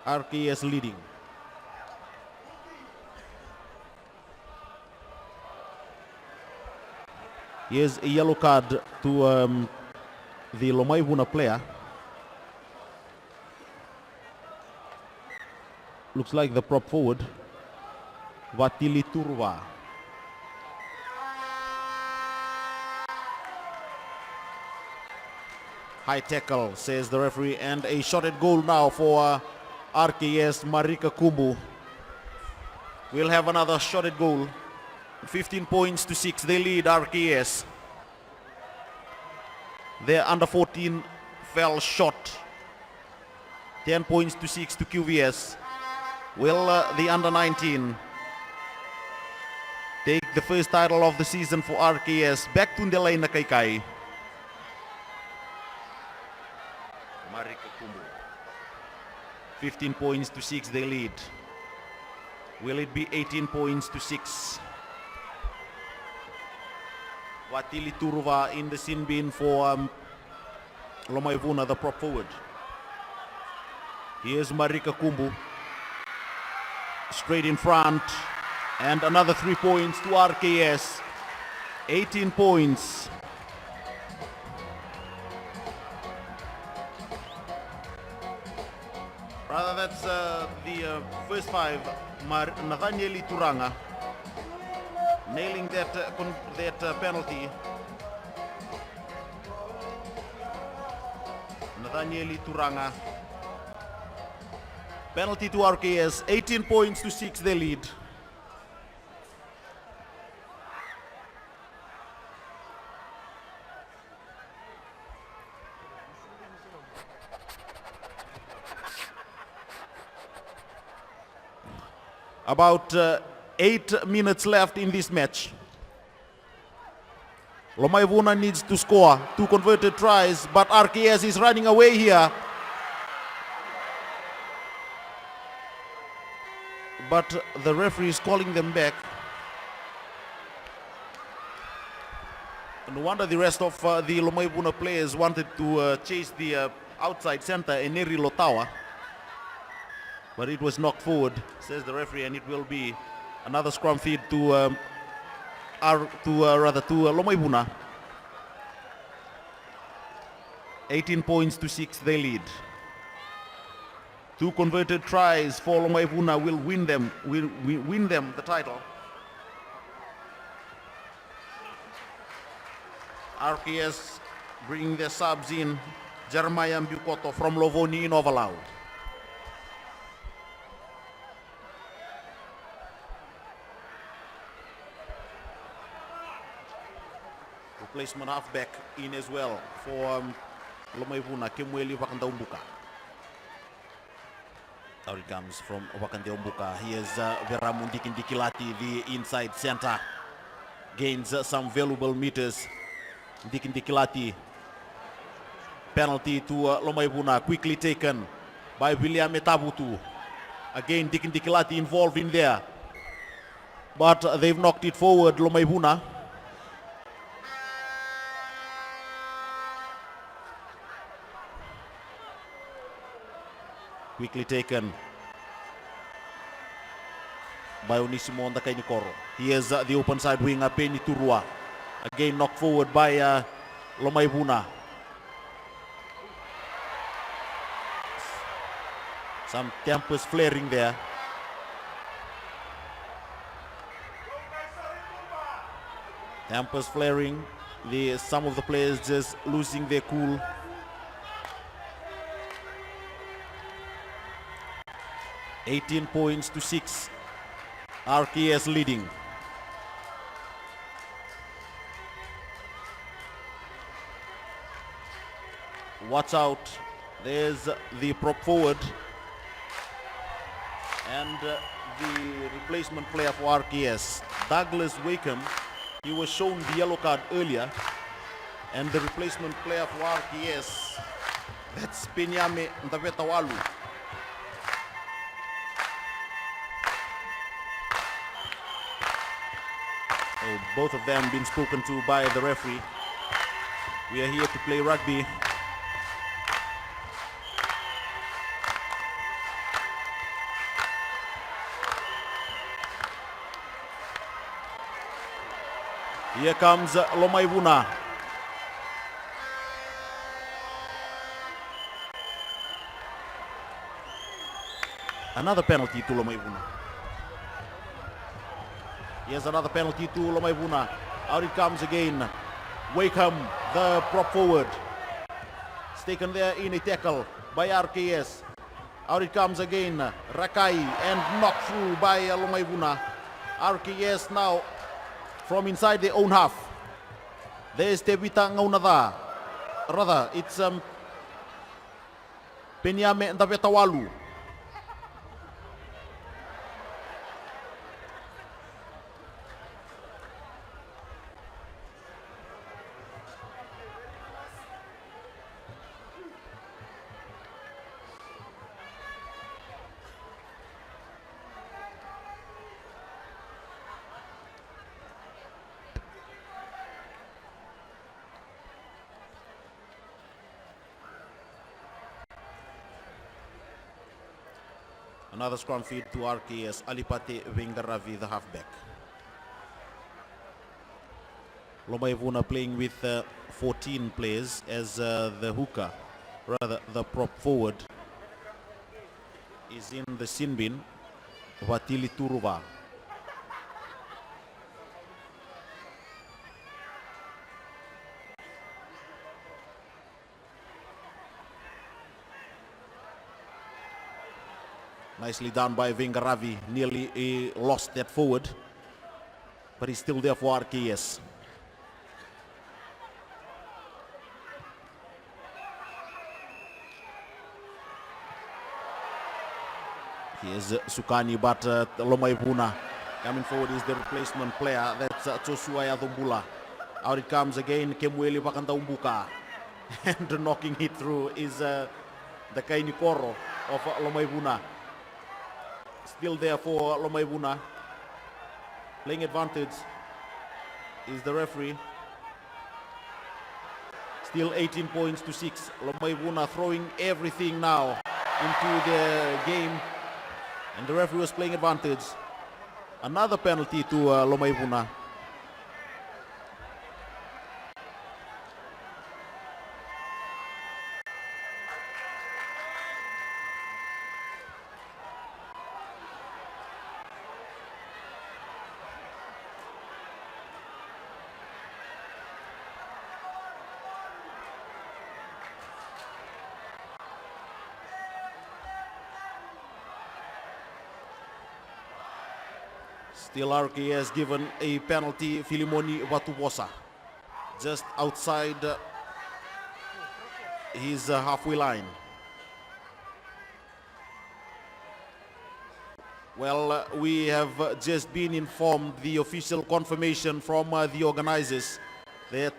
S1: RKS leading. Here's a yellow card to the Lomaivuna player. Looks like the prop forward, Vatili Turva. High tackle, says the referee, and a shot at goal now for RKS, Marika Kumbu. We'll have another shot at goal. 15 points to 6, they lead RKS. Their under 14 fell short. 10 points to 6 to QVS. Will the under 19 take the first title of the season for RKS? Back to Ndelay Nakaikai. Marika Kumbu. 15 points to 6, they lead. Will it be 18 points to 6? Watili Turuva in the sin bin for Lomaivuna, the prop forward. Here's Marika Kumbu. Straight in front. And another 3 points to RKS. 18 points. Rather, that's the first 5. Nathaniel Turanga nailing that penalty. Nathaniel Turanga. Penalty to RKS. 18 points to 6 they lead. About 8 minutes left in this match. Lomaivuna needs to score 2 converted tries, but RKS is running away here. But the referee is calling them back. No wonder the rest of the Lomaivuna players wanted to chase the outside center, Eneri Lotawa. But it was knocked forward, says the referee, and it will be another scrum feed to Lomaivuna. 18 points to 6 they lead. 2 converted tries for Lomaivuna will win them the title. RKS bringing their subs in. Jeremiah Mbukoto from Lovoni in Overloud. Replacement halfback in as well for Lomaivuna, Kimweli Wakandaumbuka. Out it comes from Wakandaumbuka. Here's Veramundi Ndikilati, the inside center. Gains some valuable meters. Ndikilati. Penalty to Lomaivuna, quickly taken by William Metabutu. Again, Ndikilati involved in there. But they've knocked it forward, Lomaivuna. Quickly taken by Onisimo Ndakaini-Koro. Here's the open side winger, Penny Turua. Again knocked forward by Lomaivuna. Some tempers flaring there. Tempers flaring. Some of the players just losing their cool. $18 points to 6. RKS leading. Watch out. There's the prop forward. And the replacement player for RKS, Douglas Wakeham. He was shown the yellow card earlier. And the replacement player for RKS, that's Penyame Ndavetawalu. Both of them been spoken to by the referee. We are here to play rugby. Here comes Lomaivuna. Another penalty to Lomaivuna. Here's another penalty to Lomaivuna. Out it comes again. Wakeham, the prop forward. It's taken there in a tackle by RKS. Out it comes again. Rakai and knocked through by Lomaivuna. RKS now from inside their own half. There's Tevita Ngaunada. Rather, it's Penyame Ndavetawalu. Another scrum feed to RKS, Alipate Vengaravi, the halfback. Lomaivuna playing with 14 players as the hooker, rather the prop forward, is in the sin bin, Vatili Turuva. Nicely done by Vengaravi, nearly lost that forward, but he's still there for RKS. Here's Sukani, but Lomaivuna coming forward is the replacement player. That's Joshua Yadumbula. Out it comes again, Kemueli Pakantaumbuka. And knocking it through is the Kaini Koro of Lomaivuna. Still there for Lomaivuna. Playing advantage is the referee. Still 18 points to 6. Lomaivuna throwing everything now into the game. And the referee was playing advantage. Another penalty to Lomaivuna. Still RKS given a penalty, Filimoni Watubosa, just outside his halfway line. Well, we have just been informed, the official confirmation from the organizers, that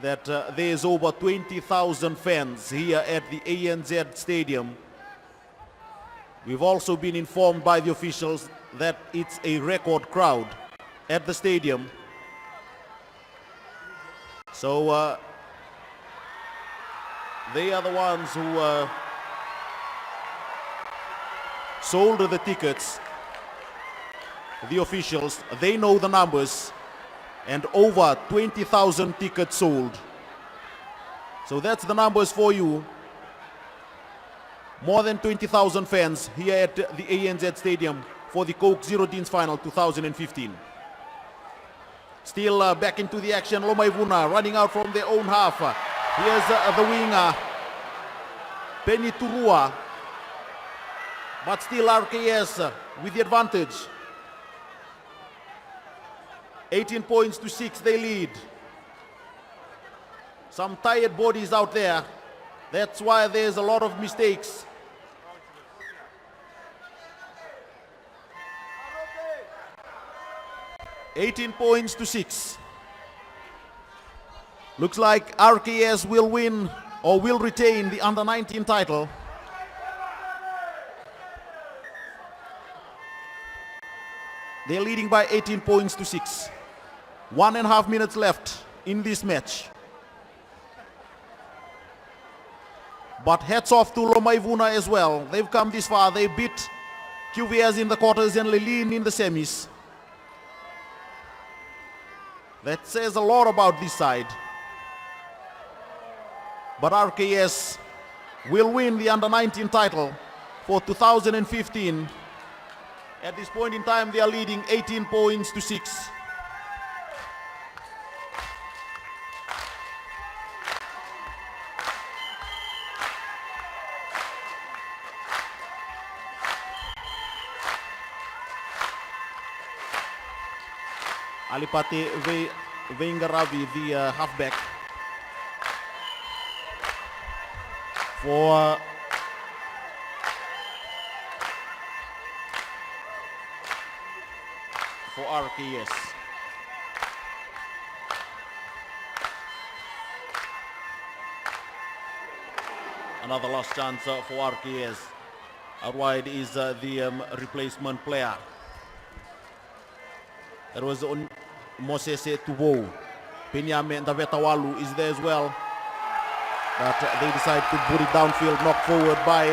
S1: there is over 20,000 fans here at the ANZ Stadium. We've also been informed by the officials that it's a record crowd at the stadium. So they are the ones who sold the tickets. The officials, they know the numbers, and over 20,000 tickets sold. So that's the numbers for you. More than 20,000 fans here at the ANZ Stadium for the Coke Zero Deans Final 2015. Still back into the action, Lomaivuna running out from their own half. Here's the winger, Penny Turua. But still RKS with the advantage. 18 points to 6 they lead. Some tired bodies out there. That's why there's a lot of mistakes. $18 points to 6. Looks like RKS will win or will retain the under-19 title. They're leading by 18 points to 6. 1.5 minutes left in this match. But hats off to Lomaivuna as well. They've come this far. They beat QVS in the quarters and Lelin in the semis. That says a lot about this side. But RKS will win the under-19 title for 2015. At this point in time, they are leading 18 points to 6. Alipate Vengaravi, the halfback, for RKS. Another last chance for RKS. Out wide is the replacement player. There was on Mosese Tuvo. Penyame Ndavetawalu is there as well. But they decide to put it downfield, knocked forward by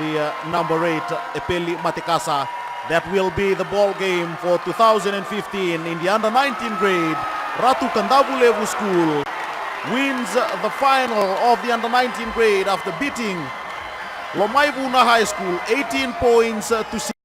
S1: the number 8 Epeli Matikasa. That will be the ball game for 2015 in the under 19 grade. Ratu Kandavulevu School wins the final of the under 19 grade after beating Lomaivuna High School 18 points to 6.